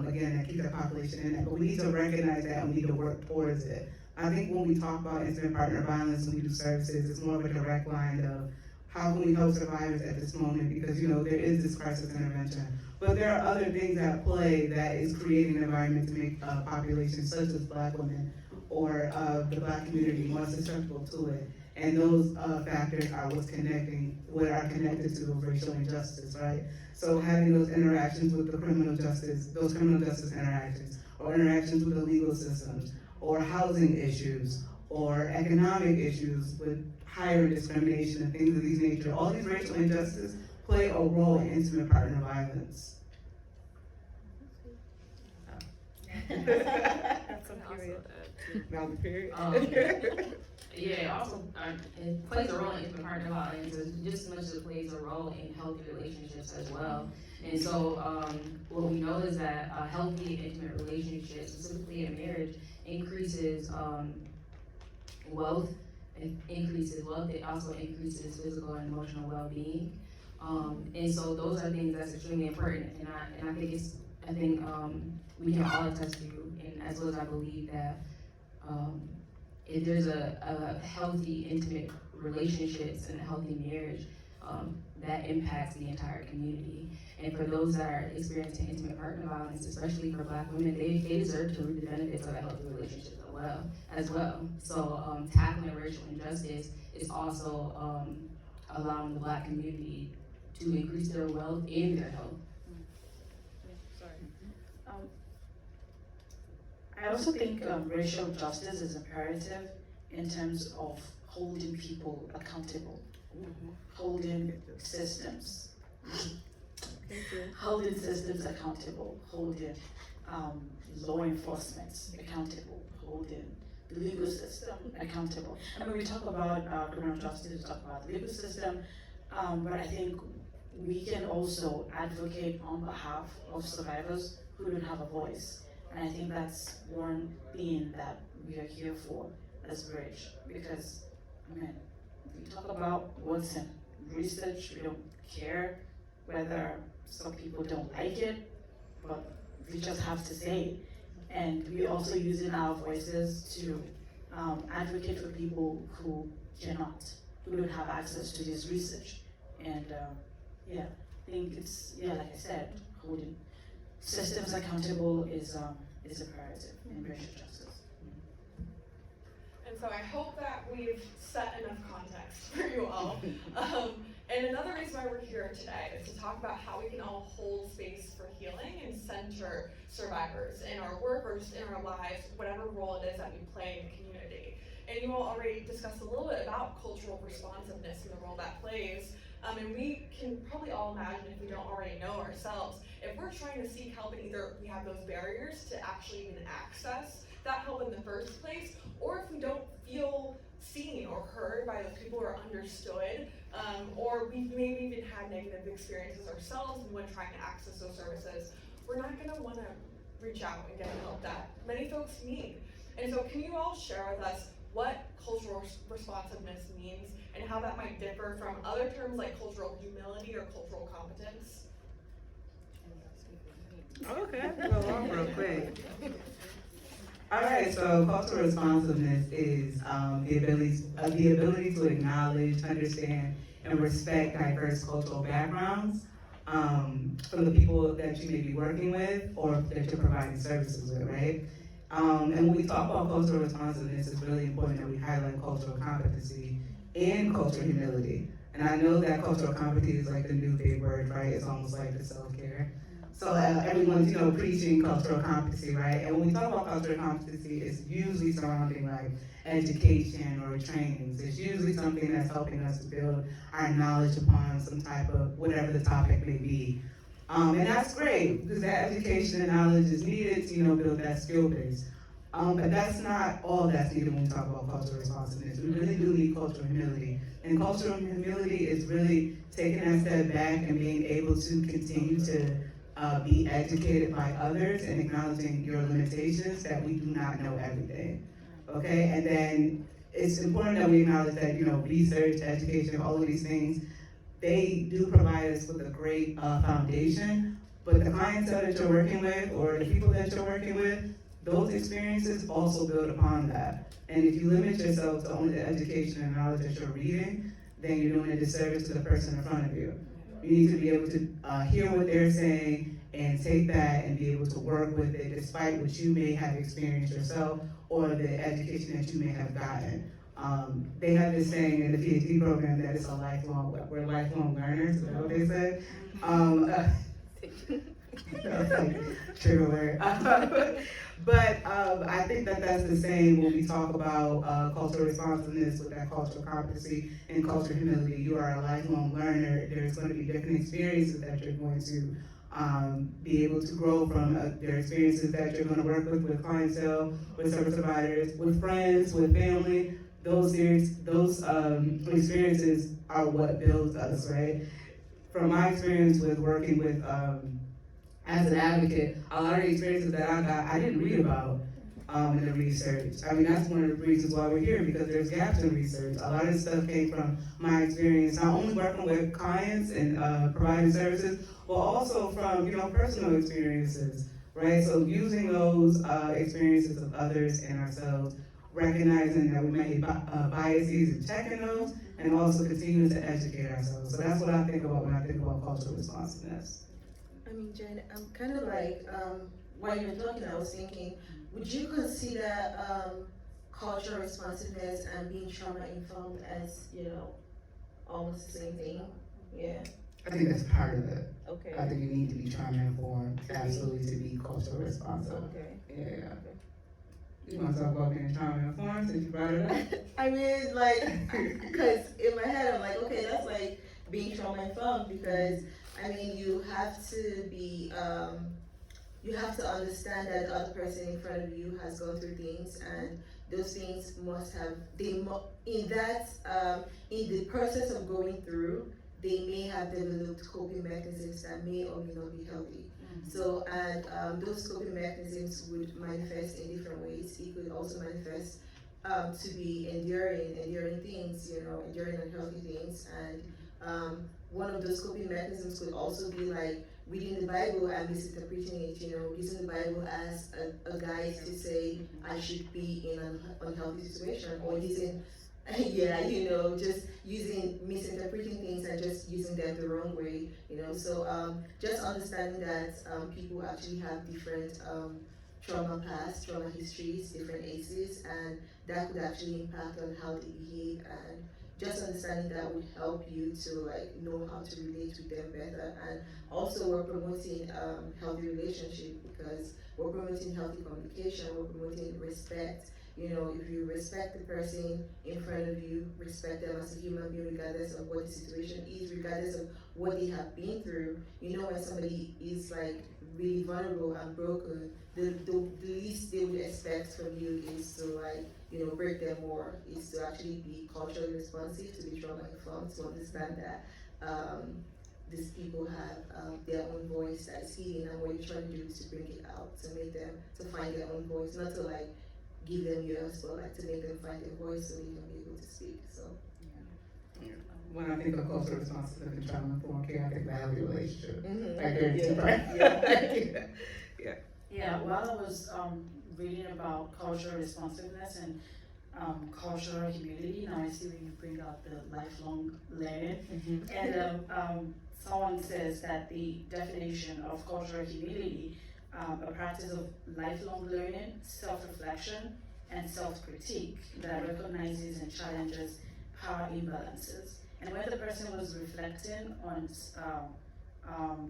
again, that keep that population in it. But we need to recognize that and we need to work towards it. I think when we talk about intimate partner violence and we do services, it's more of a direct line of how can we help survivors at this moment, because, you know, there is this crisis intervention. But there are other things at play that is creating an environment to make populations such as Black women or the Black community more susceptible to it. And those factors are what are connected to those racial injustice, right? So having those interactions with the criminal justice, those criminal justice interactions, or interactions with the legal systems, or housing issues, or economic issues with higher discrimination and things of these nature, all these racial injustices play a role in intimate partner violence. That's so curious. Now the period. Yeah, it also it plays a role in intimate partner violence just as much as it plays a role in healthy relationships as well. And so, what we know is that a healthy intimate relationship, specifically in marriage, increases wealth. It increases wealth. It also increases physical and emotional well-being. And so those are things that's extremely important. And I think we can all attest to, and as well as I believe that. If there's a healthy, intimate relationships and a healthy marriage, that impacts the entire community. And for those that are experiencing intimate partner violence, especially for Black women, they deserve to reap the benefits of a healthy relationship as well. So tackling racial injustice is also allowing the Black community to increase their wealth and their health. I also think racial justice is imperative in terms of holding people accountable, holding systems, accountable, holding law enforcement accountable, holding the legal system accountable. I mean, we talk about criminal justice, we talk about the legal system, but I think we can also advocate on behalf of survivors who don't have a voice. And I think that's one thing that we are here for as Bridge, because, I mean, we talk about what's in research, we don't care whether some people don't like it, but we just have to say it. And we're also using our voices to advocate for people who cannot, who don't have access to this research. And I think it's, like I said, holding systems accountable is imperative in racial justice. And so I hope that we've set enough context for you all. And another reason why we're here today is to talk about how we can all hold space for healing and center survivors in our work or just in our lives, whatever role it is that we play in the community. And you all already discussed a little bit about cultural responsiveness and the role that plays. And we can probably all imagine, if we don't already know ourselves, if we're trying to seek help and either we have those barriers to actually even access that help in the first place, or if we don't feel seen or heard by those people or understood, or we've maybe even had negative experiences ourselves when trying to access those services, we're not gonna wanna reach out and get the help that many folks need. And so can you all share with us what cultural responsiveness means and how that might differ from other terms like cultural humility or cultural competence? Okay, go on real quick. All right, so cultural responsiveness is the ability to acknowledge, understand, and respect diverse cultural backgrounds from the people that you may be working with or that you're providing services with, right? And when we talk about cultural responsiveness, it's really important that we highlight cultural competency and cultural humility. And I know that cultural competency is like the new big word, right? It's almost like the self-care. So everyone's, preaching cultural competency, right? And when we talk about cultural competency, it's usually surrounding like education or trainings. It's usually something that's helping us to build our knowledge upon some type of, whatever the topic may be. And that's great, because that education and knowledge is needed to, build that skill base. But that's not all that's needed when we talk about cultural responsiveness. We really do need cultural humility. And cultural humility is really taking that step back and being able to continue to be educated by others and acknowledging your limitations, that we do not know everything, okay? And then it's important that we acknowledge that, research, education, all of these things, they do provide us with a great foundation, but the clientele that you're working with or the people that you're working with, those experiences also build upon that. And if you limit yourself to only the education and knowledge that you're reading, then you're doing a disservice to the person in front of you. You need to be able to hear what they're saying and take that and be able to work with it despite what you may have experienced yourself or the education that you may have gotten. They have this saying in the PhD program that it's we're lifelong learners, is that what they say? That's like trigger word. But I think that that's the same when we talk about cultural responsiveness with that cultural competency and cultural humility. You are a lifelong learner. There's going to be different experiences that you're going to be able to grow from their experiences that you're gonna work with clientele, with service providers, with friends, with family. Those experiences are what builds us, right? From my experience with working with, as an advocate, a lot of the experiences that I got, I didn't read about in the research. I mean, that's one of the reasons why we're here, because there's gaps in research. A lot of this stuff came from my experience, not only working with clients and providing services, but also from, personal experiences, right? So using those experiences of others and ourselves, recognizing that we may have biases and checking those, and also continuing to educate ourselves. So that's what I think about when I think about cultural responsiveness. I mean, Jen, I'm kind of like, while you were talking, I was thinking, would you consider cultural responsiveness and being trauma informed as, almost the same thing? Yeah. I think that's part of it. Okay. I think you need to be trauma informed, absolutely, to be culturally responsive. Okay. Yeah. You want to talk about being trauma informed since you brought it up? I mean, like, because in my head, I'm like, okay, that's like being trauma informed, because I mean, you have to be, you have to understand that the other person in front of you has gone through things, and those things must have, in the process of going through, they may have developed coping mechanisms that may or may not be healthy. So, and those coping mechanisms would manifest in different ways. It could also manifest to be enduring things, enduring unhealthy things. And one of those coping mechanisms could also be like reading the Bible and misinterpreting it, using the Bible as a guide to say I should be in an unhealthy situation, or using, just misinterpreting things and just using them the wrong way, So just understanding that people actually have different trauma past, trauma histories, different ACEs, and that could actually impact on how they behave, and just understanding that would help you to know how to relate with them better. And also we're promoting healthy relationship, because we're promoting healthy communication, we're promoting respect. If you respect the person in front of you, respect them as a human being, regardless of what the situation is, regardless of what they have been through. When somebody is really vulnerable and broken, the least they would expect from you is to break them more, is to actually be culturally responsive, to be trauma informed, to understand that these people have their own voice that is healing, and what you're trying to do is to bring it out, to make them, to find their own voice, not to give them yours, but to make them find their voice so you can be able to speak. So when I think of cultural responsibility and trauma informed care, I think of a healthy relationship. Yeah, while I was reading about cultural responsiveness and cultural humility, now I see when you bring out the lifelong learning. And someone says that the definition of cultural humility, a practice of lifelong learning, self-reflection, and self-critique that recognizes and challenges power imbalances. And when the person was reflecting on,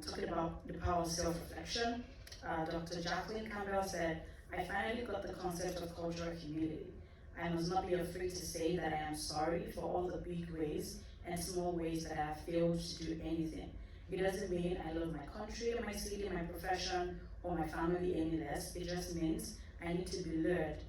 talking about the power of self-reflection, Dr. Jacqueline Campbell said, I finally got the concept of cultural humility. I must not be afraid to say that I am sorry for all the big ways and small ways that I have failed to do anything. It doesn't mean I love my country, my city, my profession, or my family any less. It just means I need to be led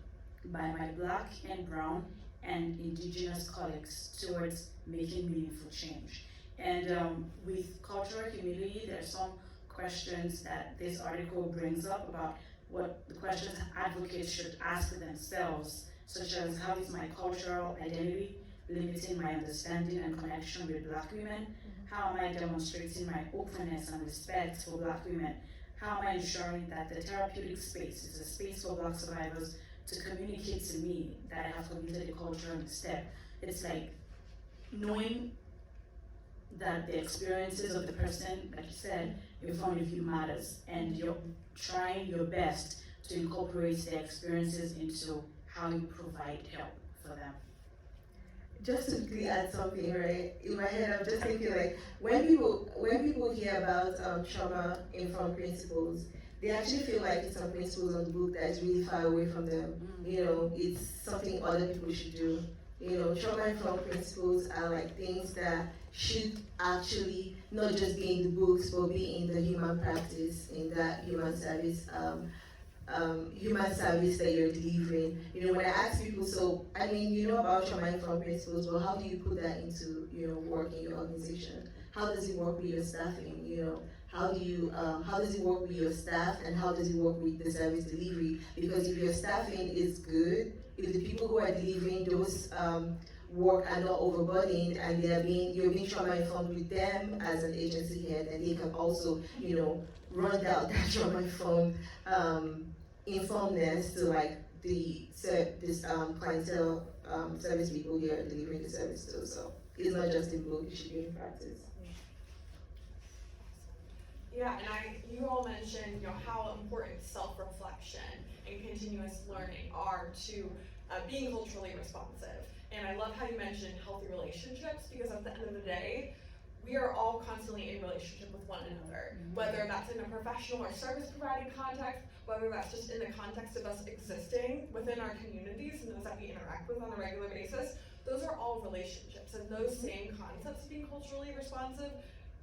by my Black and Brown and Indigenous colleagues towards making meaningful change. And with cultural humility, there are some questions that this article brings up about what the questions advocates should ask themselves, such as how is my cultural identity limiting my understanding and connection with Black women? How am I demonstrating my openness and respect for Black women? How am I ensuring that the therapeutic space is a space for Black survivors to communicate to me that I have committed a cultural misstep? It's like knowing that the experiences of the person, like you said, in front of you matters, and you're trying your best to incorporate their experiences into how you provide help for them. Just to quickly add something, right? In my head, I'm just thinking when people hear about trauma-informed principles, they actually feel like it's some principles on the book that is really far away from them. It's something other people should do. trauma-informed principles are like things that should actually not just be in the books, but be in the human practice, in that human service that you're delivering. When I ask people, so I mean, about trauma-informed principles, but how do you put that into, work in your organization? How does it work with your staffing? How does it work with your staff, and how does it work with the service delivery? Because if your staffing is good, if the people who are delivering those work are not overburdened, and you're being trauma informed with them as an agency head, and they can also, run out that trauma informed informedness to like this clientele service people here delivering the service to. So it's not just in book; it should be in practice. Yeah, and you all mentioned, how important self-reflection and continuous learning are to being culturally responsive. And I love how you mentioned healthy relationships, because at the end of the day, we are all constantly in relationship with one another, whether that's in a professional or service providing context, whether that's just in the context of us existing within our communities and those that we interact with on a regular basis. Those are all relationships, and those same concepts of being culturally responsive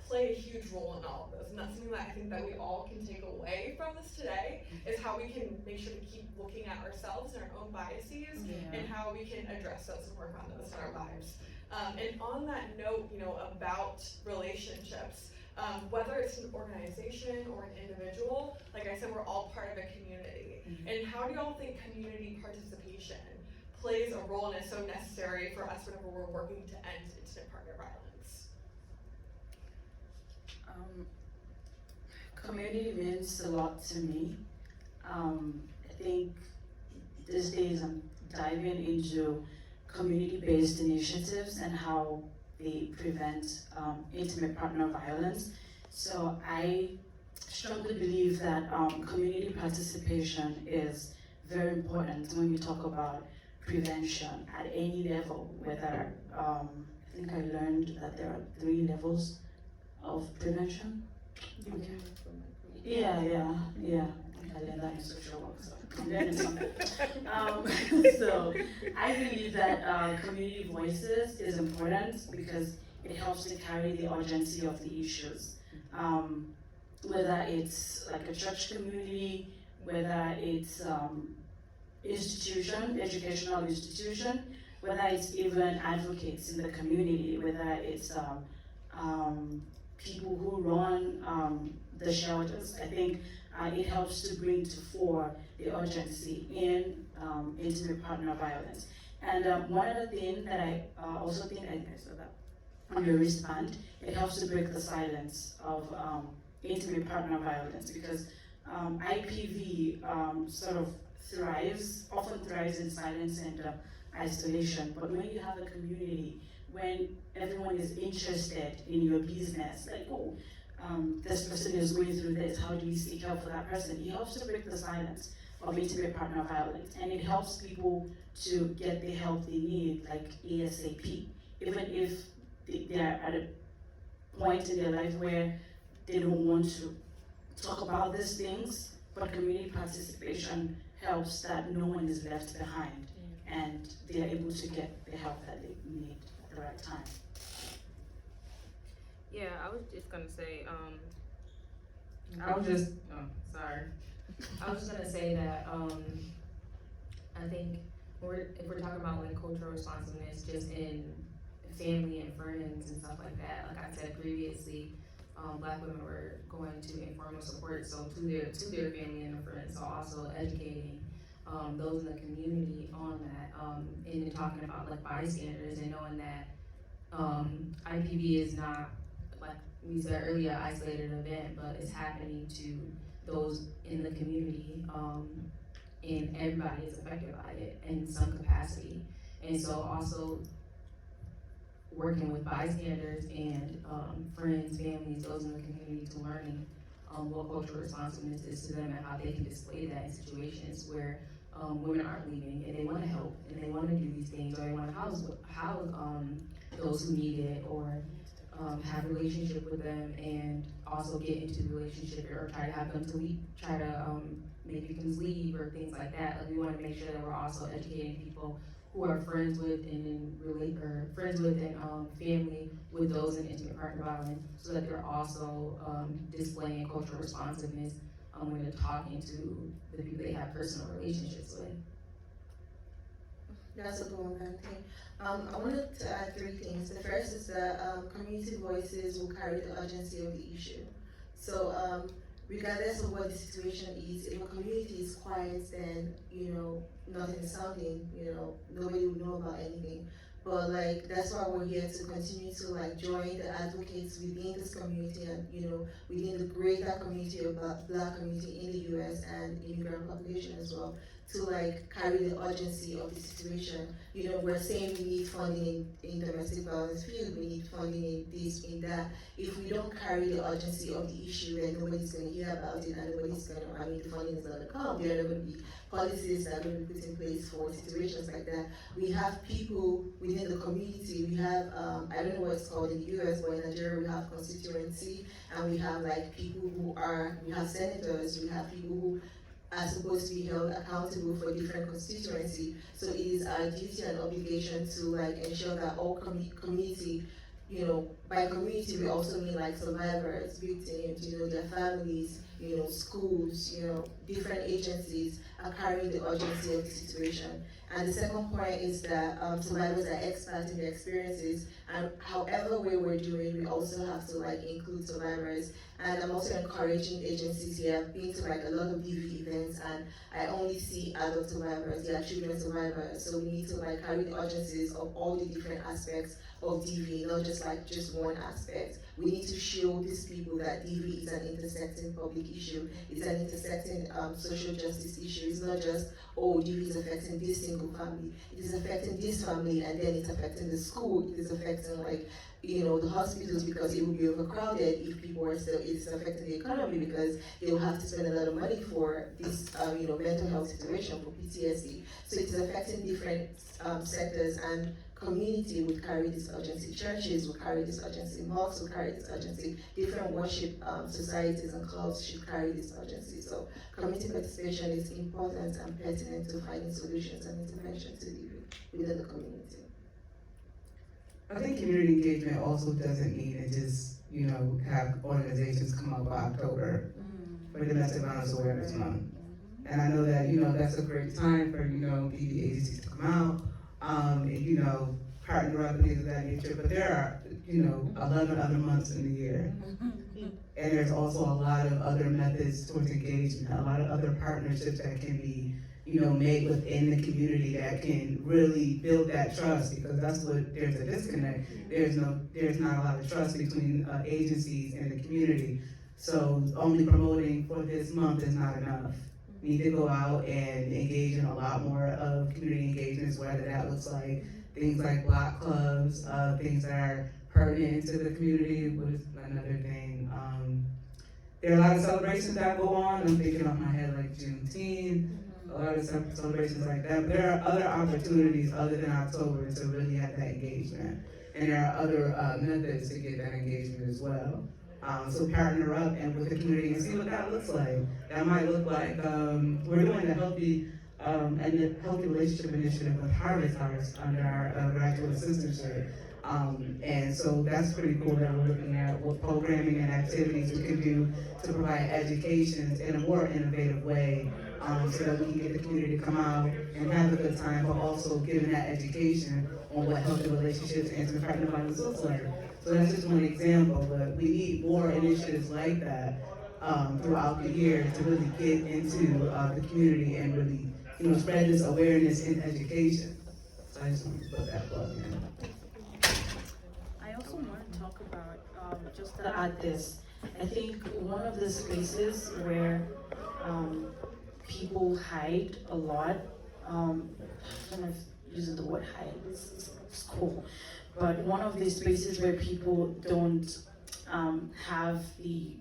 play a huge role in all of those. And that's something that I think that we all can take away from this today, is how we can make sure to keep looking at ourselves and our own biases, and how we can address those and work on those in our lives. And on that note, about relationships, whether it's an organization or an individual, like I said, we're all part of a community. And how do y'all think community participation plays a role and is so necessary for us whenever we're working to end intimate partner violence? Community means a lot to me. I think these days I'm diving into community-based initiatives and how they prevent intimate partner violence. So I strongly believe that community participation is very important when we talk about prevention at any level, whether, I think I learned that there are 3 levels of prevention. Okay. Yeah. I learned that in social work, so I'm learning something. So I believe that community voices is important because it helps to carry the urgency of the issues. Whether it's like a church community, whether it's educational institution, whether it's even advocates in the community, whether it's people who run the shelters. I think it helps to bring to fore the urgency in intimate partner violence. And one other thing that I also think, I saw that on your wristband, it helps to break the silence of intimate partner violence, because IPV sort of often thrives in silence and isolation. But when you have a community, when everyone is interested in your business, like, this person is going through this, how do we seek help for that person? It helps to break the silence of intimate partner violence, and it helps people to get the help they need, like ASAP. Even if they are at a point in their life where they don't want to talk about these things, but community participation helps that no one is left behind, and they are able to get the help that they need at the right time. Yeah, I was just gonna say, I was just, sorry. I was just gonna say that, I think if we're talking about like cultural responsiveness just in family and friends and stuff like that, like I said previously, Black women were going to informal support, so to their family and their friends, so also educating those in the community on that, and then talking about like bystanders and knowing that IPV is not, like we said earlier, isolated event, but it's happening to those in the community, and everybody is affected by it in some capacity. And so also working with bystanders and friends, families, those in the community, to learning what cultural responsiveness is to them and how they can display that in situations where women aren't leaving and they want to help and they want to do these things, or they want to house those who need it, or have a relationship with them and also get into the relationship, or try to have them to leave, try to make victims leave or things like that. Like, we want to make sure that we're also educating people who are friends with and then friends with and family with those in intimate partner violence, so that they're also displaying cultural responsiveness when they're talking to the people they have personal relationships with. That's a good one, Dante. I wanted to add three things. The first is that community voices will carry the urgency of the issue. So regardless of what the situation is, if a community is quiet, then nothing is sounding. Nobody will know about anything. But that's why we're here to continue to join the advocates within this community and within the greater community of Black community in the U.S. and immigrant population as well, to carry the urgency of the situation. We're saying we need funding in domestic violence field, we need funding in this, in that. If we don't carry the urgency of the issue, then nobody's going to hear about it, and nobody's going to, the funding is going to come. There are going to be policies that are going to be put in place for situations like that. We have people within the community, we have, I don't know what it's called in the US, but in Nigeria we have constituency, and we have people we have senators, we have people who are supposed to be held accountable for different constituency. So it is our duty and obligation to ensure that all community, by community we also mean survivors, victims, their families, schools, different agencies are carrying the urgency of the situation. And the second point is that survivors are experts in their experiences, and however way we're doing, we also have to include survivors. And I'm also encouraging agencies here. I've been to a lot of DV events, and I only see adult survivors, they are children survivors. So we need to carry the urgencies of all the different aspects of DV, not just one aspect. We need to show these people that DV is an intersecting public issue, it's an intersecting social justice issue. It's not just, DV is affecting this single family. It is affecting this family, and then it's affecting the school, it is affecting the hospitals, because it will be overcrowded if people are still, it's affecting the economy because they will have to spend a lot of money for this mental health situation, for PTSD. So it's affecting different sectors, and community would carry this urgency. Churches will carry this urgency. Mosques will carry this urgency. Different worship societies and clubs should carry this urgency. So community participation is important and pertinent to finding solutions and intervention to within the community. I think community engagement also doesn't mean to just, have organizations come up by October for Domestic Violence Awareness Month. And I know that, that's a great time for, DV agencies to come out, and, partner up and things of that nature. But there are, 11 other months in the year. And there's also a lot of other methods towards engagement, a lot of other partnerships that can be, made within the community that can really build that trust, because that's what, there's a disconnect. There's not a lot of trust between agencies and the community. So only promoting for this month is not enough. We need to go out and engage in a lot more of community engagements, whether that looks like things like block clubs, things that are pertinent to the community. What is another thing? There are a lot of celebrations that go on. I'm thinking off my head like Juneteenth, a lot of celebrations like that. But there are other opportunities other than October to really have that engagement. And there are other methods to get that engagement as well. So partner up and with the community and see what that looks like. That might look like, we're doing a healthy relationship initiative with Harvest House under our graduate assistantship. And so that's pretty cool that we're looking at what programming and activities we can do to provide education in a more innovative way, so that we can get the community to come out and have a good time, but also giving that education on what healthy relationships and intimate partner violence looks like. So that's just one example, but we need more initiatives like that throughout the year to really get into the community and really, spread this awareness in education. So I just want to put that plug in. I also want to talk about, just to add this, I think one of the spaces where people hide a lot, I'm kind of using the word hide, it's cool, but one of the spaces where people don't have the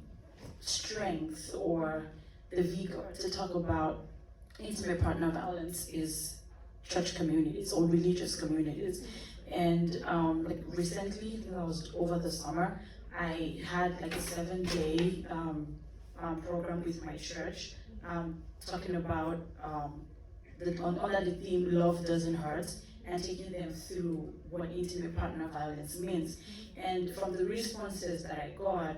strength or the vigor to talk about intimate partner violence is church communities or religious communities. And recently, I think that was over the summer, I had a 7-day program with my church, talking about under the theme "Love Doesn't Hurt," and taking them through what intimate partner violence means. And from the responses that I got,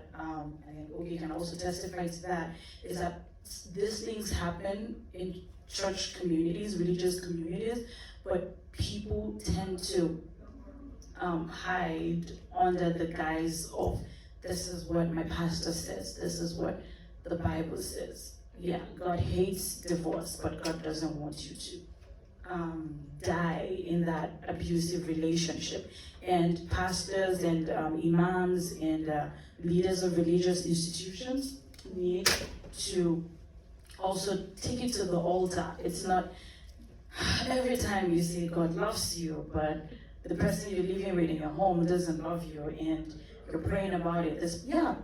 and Ogi can also testify to that, is that these things happen in church communities, religious communities, but people tend to hide under the guise of, this is what my pastor says, this is what the Bible says. Yeah, God hates divorce, but God doesn't want you to die in that abusive relationship. And pastors and imams and leaders of religious institutions need to also take it to the altar. It's not every time you say God loves you, but the person you're living with in your home doesn't love you, and you're praying about it.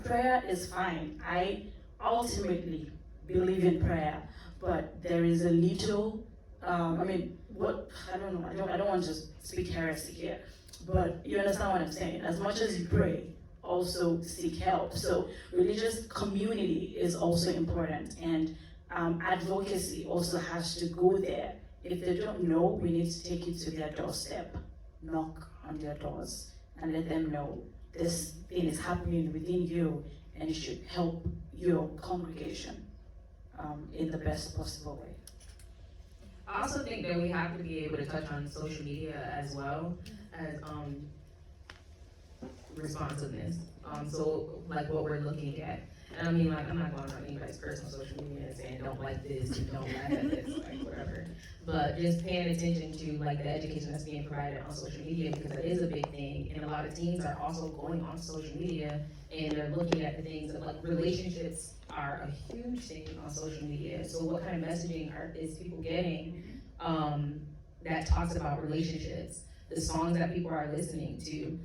Prayer is fine. I ultimately believe in prayer, but there is a little, I don't want to speak heresy here, but you understand what I'm saying. As much as you pray, also seek help. So religious community is also important, and advocacy also has to go there. If they don't know, we need to take it to their doorstep, knock on their doors, and let them know this thing is happening within you, and you should help your congregation in the best possible way. I also think that we have to be able to touch on social media as well as responsiveness. So like what we're looking at. And I mean, like, I'm not going on anybody's personal social media and saying don't like this and don't laugh at this, like whatever. But just paying attention to like the education that's being provided on social media, because that is a big thing. And a lot of teens are also going on social media and they're looking at the things that, like, relationships are a huge thing on social media. So what kind of messaging is people getting that talks about relationships? The songs that people are listening to,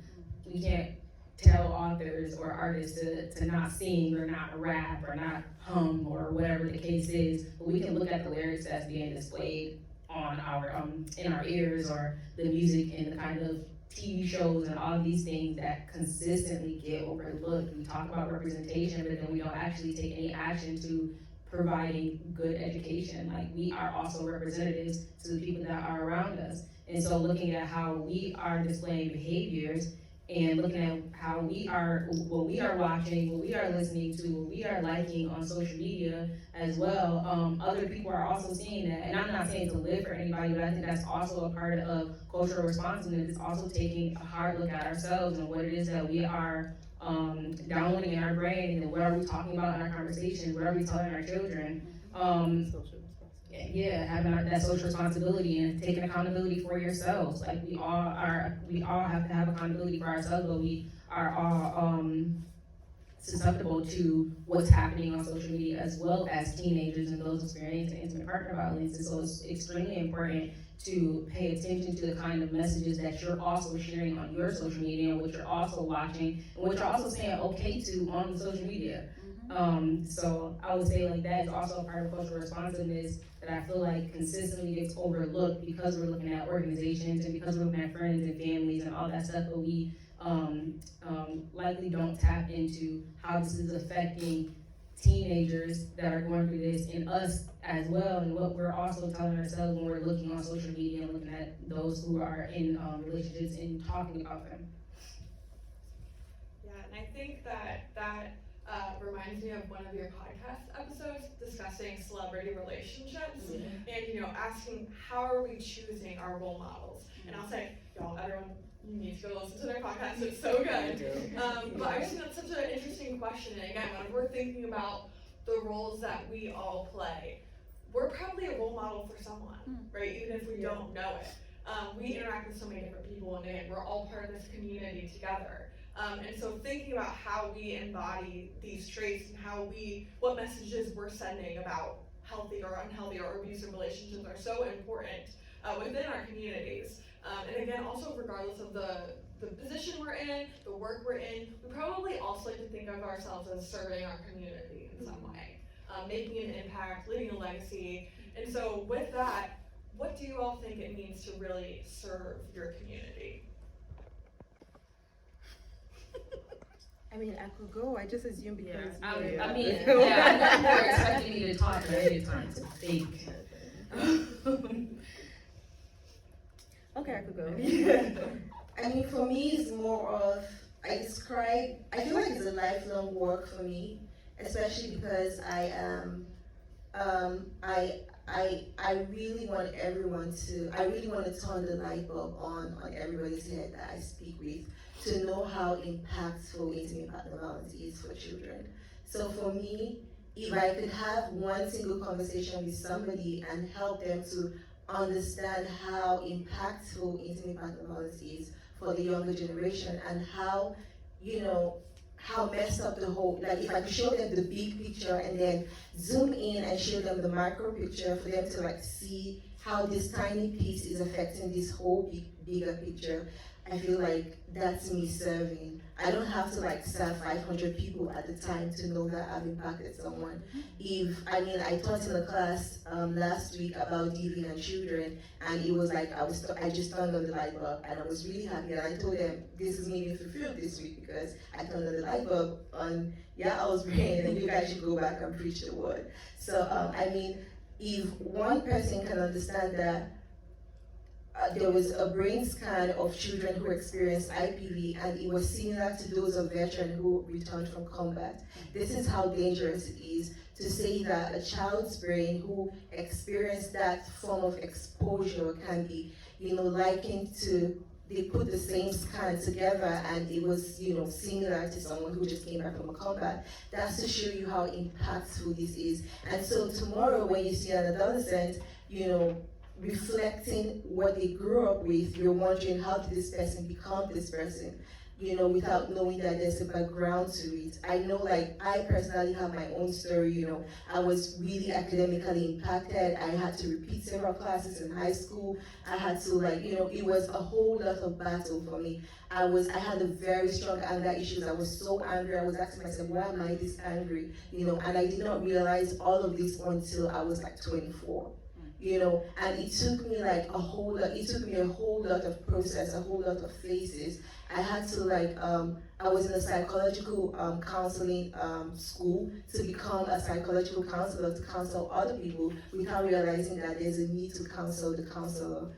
we can't tell authors or artists to not sing or not rap or not hum or whatever the case is, but we can look at the lyrics that's being displayed on our in our ears, or the music and the kind of TV shows and all of these things that consistently get overlooked. We talk about representation, but then we don't actually take any action to providing good education. Like, we are also representatives to the people that are around us. And so looking at how we are displaying behaviors and looking at how what we are watching, what we are listening to, what we are liking on social media as well, other people are also seeing that. And I'm not saying to live for anybody, but I think that's also a part of cultural responsiveness. It's also taking a hard look at ourselves and what it is that we are downloading in our brain, and what are we talking about in our conversations, what are we telling our children. Having that social responsibility and taking accountability for yourselves. Like, we all have to have accountability for ourselves, but we are all susceptible to what's happening on social media, as well as teenagers and those experiencing intimate partner violence. And so it's extremely important to pay attention to the kind of messages that you're also sharing on your social media, and what you're also watching, and what you're also saying okay to on the social media. So I would say, like, that is also a part of cultural responsiveness that I feel like consistently gets overlooked, because we're looking at organizations and because we're looking at friends and families and all that stuff, but we likely don't tap into how this is affecting teenagers that are going through this, and us as well, and what we're also telling ourselves when we're looking on social media and looking at those who are in relationships and talking about them. Yeah, and I think that reminds me of one of your podcast episodes discussing celebrity relationships, and asking how are we choosing our role models. And I'll say, y'all, everyone, you need to go listen to their podcast, it's so good. But I just think that's such an interesting question. And again, when we're thinking about the roles that we all play, we're probably a role model for someone, right? Even if we don't know it. We interact with so many different people, and again, we're all part of this community together. And so thinking about how we embody these traits and what messages we're sending about healthy or unhealthy or abusive relationships are so important within our communities. And again, also regardless of the position we're in, the work we're in, we probably also like to think of ourselves as serving our community in some way, making an impact, leaving a legacy. And so with that, what do you all think it means to really serve your community? I mean, I could go. I just assumed because. I know you were expecting me to talk, but I needed time to think. Okay, I could go. mean, for me, it's more of, I feel like it's a lifelong work for me, especially because I really want I really want to turn the light bulb on everybody's head that I speak with to know how impactful intimate partner violence is for children. So for me, if I could have one single conversation with somebody and help them to understand how impactful intimate partner violence is for the younger generation and how, you know, how messed up the whole, like if I could show them the big picture and then zoom in and show them the macro picture for them to like see how this tiny piece is affecting this whole bigger picture, I feel like that's me serving. I don't have to like serve 500 people at the time to know that I've impacted someone. I taught in a class last week about deviant children, and it was like I just turned on the light bulb, and I was really happy. And I told them this is me being fulfilled this week because I turned on the light bulb on. Yeah, I was praying, and you guys should go back and preach the word. So if one person can understand that. There was a brain scan of children who experienced IPV, and it was similar to those of veterans who returned from combat. This is how dangerous it is to say that a child's brain who experienced that form of exposure can be, likened to, they put the same scan together and it was, similar to someone who just came back from a combat. That's to show you how impactful this is. And so tomorrow when you see an adolescent, reflecting what they grew up with, you're wondering how did this person become this person, without knowing that there's a background to it. I know, like, I personally have my own story, I was really academically impacted. I had to repeat several classes in high school. I had to, it was a whole lot of battle for me. I had a very strong anger issues. I was so angry. I was asking myself, why am I this angry? And I did not realize all of this until I was like 24. And it took me a whole lot of process, a whole lot of phases. I had to I was in a psychological counseling school to become a psychological counselor to counsel other people without realizing that there's a need to counsel the counselor,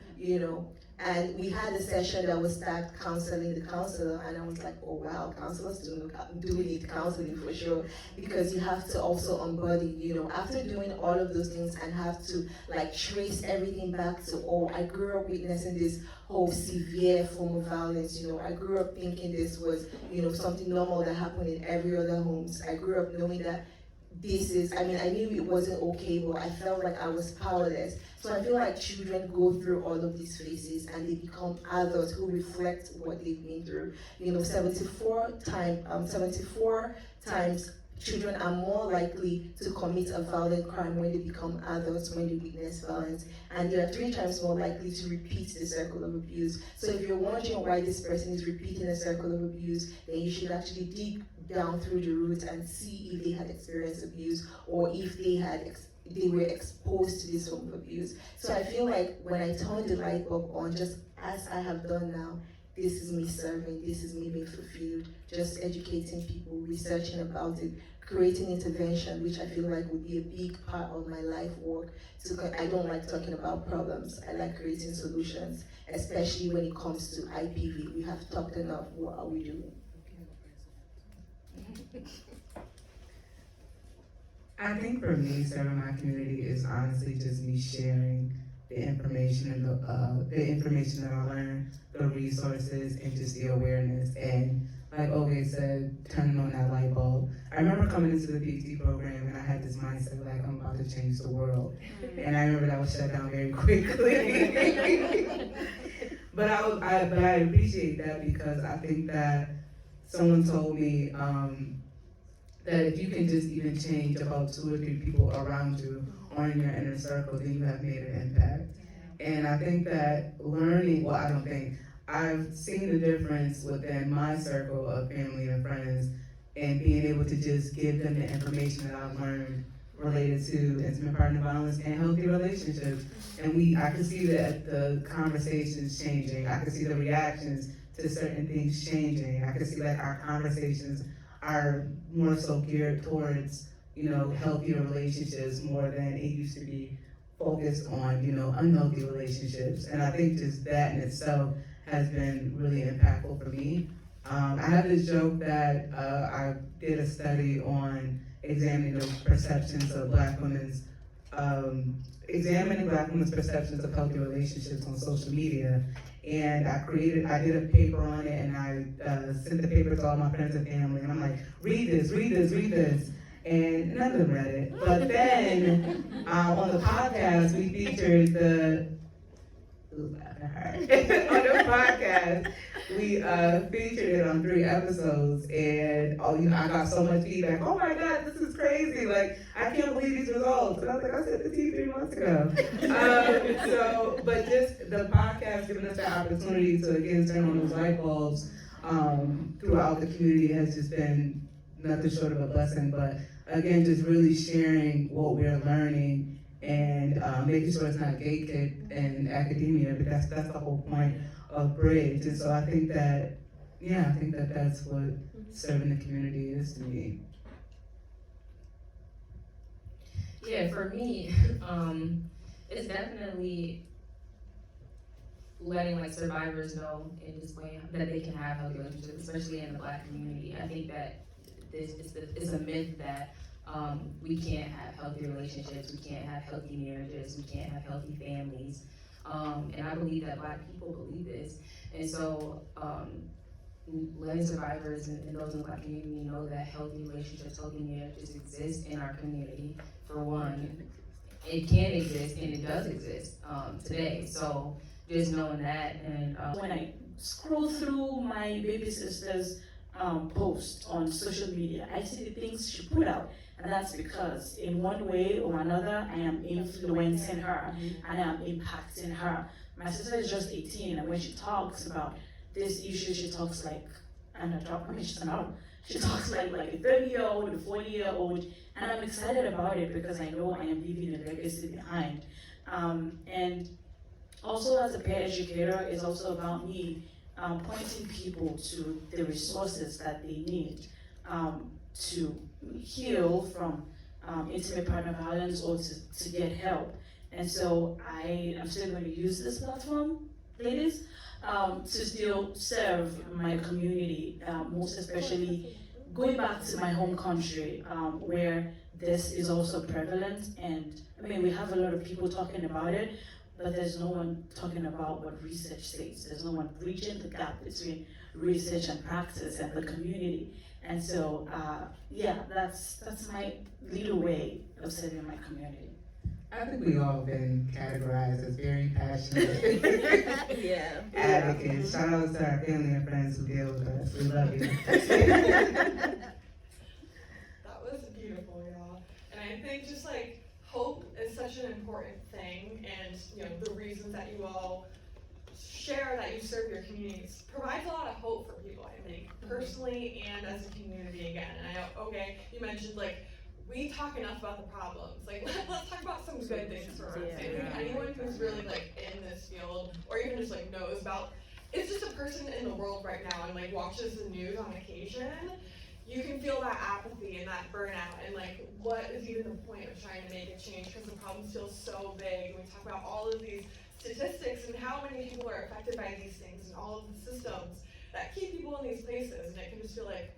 And we had a session that was tagged counseling the counselor, and I was like, oh wow, counselors do need counseling for sure, because you have to also embody, after doing all of those things and have to trace everything back to, oh, I grew up witnessing this whole severe form of violence, I grew up thinking this was, something normal that happened in every other homes. I grew up knowing that I knew it wasn't okay, but I felt like I was powerless. So I feel like children go through all of these phases and they become adults who reflect what they've been through. 74 times children are more likely to commit a violent crime when they become adults, when they witness violence, and they are 3 times more likely to repeat the circle of abuse. So if you're wondering why this person is repeating a circle of abuse, then you should actually dig down through the roots and see if they had experienced abuse or if they were exposed to this form of abuse. So I feel like when I turn the light bulb on, just as I have done now, this is me serving, this is me being fulfilled, just educating people, researching about it, creating intervention, which I feel like would be a big part of my life work. I don't like talking about problems, I like creating solutions, especially when it comes to IPV. We have talked enough, what are we doing? I think for me, serving my community is honestly just me sharing the information and the information that I learned, the resources, and just the awareness. And like Oge said, turning on that light bulb. I remember coming into the PhD program and I had this mindset like I'm about to change the world. And I remember that was shut down very quickly. But I appreciate that because I think that someone told me that if you can just even change about 2 or 3 people around you or in your inner circle, then you have made an impact. And I think that I've seen the difference within my circle of family and friends and being able to just give them the information that I've learned related to intimate partner violence and healthy relationships. And I can see that the conversations changing. I can see the reactions to certain things changing. I can see that our conversations are more so geared towards, healthier relationships more than it used to be focused on, unhealthy relationships. And I think just that in itself has been really impactful for me. I have this joke that I did a study on examining the perceptions of examining Black women's perceptions of healthy relationships on social media. And I did a paper on it, and I sent the paper to all my friends and family, and I'm like, read this, and none of them read it. But then, on the podcast, we featured on the podcast, we featured it on 3 episodes, and I got so much feedback. Oh my God, this is crazy! Like, I can't believe these results. And I was like, I said this to you 3 months ago. But just the podcast giving us the opportunity to again turn on those light bulbs throughout the community has just been nothing short of a blessing. But again, just really sharing what we're learning and making sure it's not gatekept in academia, but that's the whole point of Bbridge. And so I think that that's what serving the community is to me. Yeah, for me, it's definitely letting like survivors know in this way that they can have healthy relationships, especially in the Black community. I think that it's a myth that we can't have healthy relationships, we can't have healthy marriages, we can't have healthy families. And I believe that Black people believe this. And so letting survivors and those in the Black community know that healthy relationships, healthy marriages exist in our community, for one. It can exist and it does exist today. So just knowing that. And when I scroll through my baby sister's post on social media, I see the things she put out. And that's because in one way or another, I am influencing her and I am impacting her. My sister is just 18, and when she talks about this issue, she talks like, she's an adult. She talks like a 30-year-old, a 40-year-old, and I'm excited about it because I know I am leaving a legacy behind. And also as a peer educator, it's also about me pointing people to the resources that they need to heal from intimate partner violence or to get help. And so I am still going to use this platform, ladies, to still serve my community, most especially going back to my home country, where this is also prevalent. And I mean, we have a lot of people talking about it, but there's no one talking about what research says. There's no one bridging the gap between research and practice and the community. And so, that's my little way of serving my community. I think we all been categorized as very passionate Yeah. advocates. Shout out to our family and friends who deal with us. We love you. That was beautiful, y'all. And I think just like hope is such an important thing, and the reasons that you all share that you serve your communities provides a lot of hope for people, I think, personally and as a community again. And I know, okay, you mentioned like we talk enough about the problems. Like let's talk about some good things for us. I think anyone who's really like in this field or even just like knows about, it's just a person in the world right now and like watches the news on occasion, you can feel that apathy and that burnout and like what is even the point of trying to make a change because the problems feel so big. And we talk about all of these statistics and how many people are affected by these things and all of the systems that keep people in these places, and it can just feel like,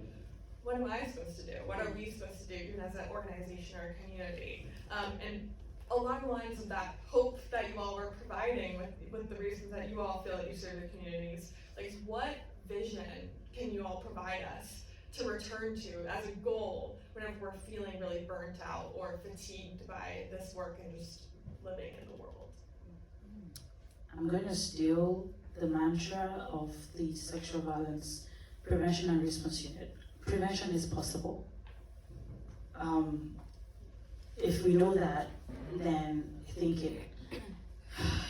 what am I supposed to do? What are we supposed to do, even as an organization or a community? And along the lines of that hope that you all were providing with the reasons that you all feel that you serve the communities, like what vision can you all provide us to return to as a goal whenever we're feeling really burnt out or fatigued by this work and just living in the world? I'm going to steal the mantra of the Sexual Violence Prevention and Response Unit. Prevention is possible. If we know that, then I think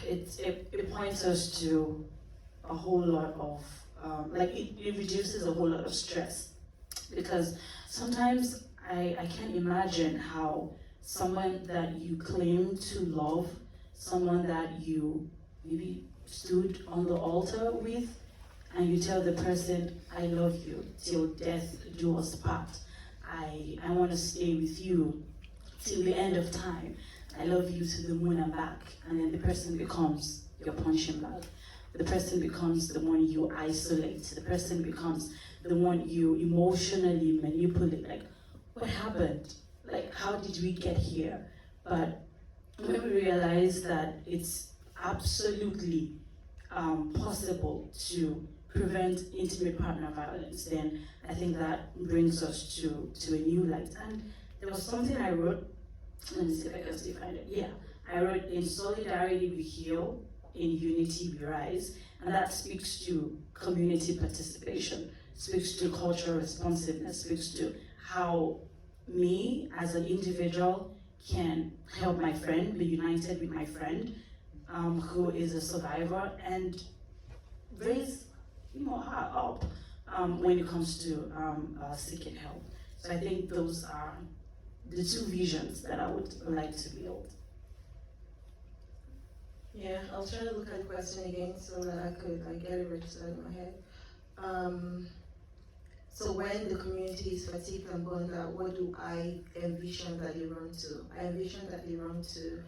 it points us to a whole lot of, it reduces a whole lot of stress. Because sometimes I can't imagine how someone that you claim to love, someone that you maybe stood on the altar with, and you tell the person, I love you till death do us part. I want to stay with you till the end of time. I love you to the moon and back. And then the person becomes your punching bag. the person becomes the one you isolate. The person becomes the one you emotionally manipulate. Like, what happened? Like, how did we get here? But when we realize that it's absolutely possible to prevent intimate partner violence, then I think that brings us to a new light. And there was something I wrote, let me see if I can still find it. Yeah, I wrote, in solidarity we heal, in unity we rise, and that speaks to community participation, speaks to cultural responsiveness, speaks to how me as an individual can help my friend, be united with my friend who is a survivor, and raise her up when it comes to seeking help. So I think those are the two visions that I would like to build. Yeah, I'll try to look at the question again so that I could get it registered in my head. So when the community is fatigued and burned out, what do I envision that they run to? I envision that they run to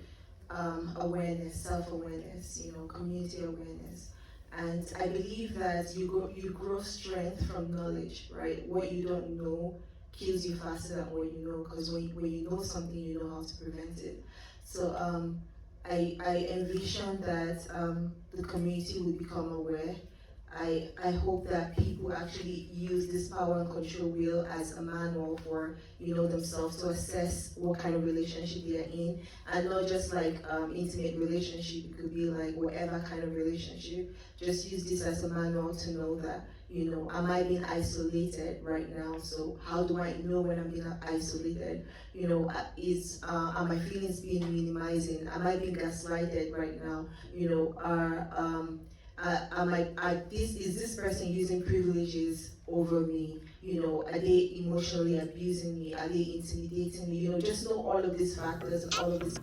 awareness, self-awareness, community awareness. And I believe that you grow strength from knowledge, right? What you don't know kills you faster than what you know, because when you know something, you know how to prevent it. So I envision that the community will become aware. I hope that people actually use this power and control wheel as a manual for themselves to assess what kind of relationship they are in, and not just like intimate relationship. It could be like whatever kind of relationship. Just use this as a manual to know that am I being isolated right now? So how do I know when I'm being isolated? Are my feelings being minimizing? Am I being gaslighted right now? Is this person using privileges over me? Are they emotionally abusing me? Are they intimidating me? Just know all of these factors and all of this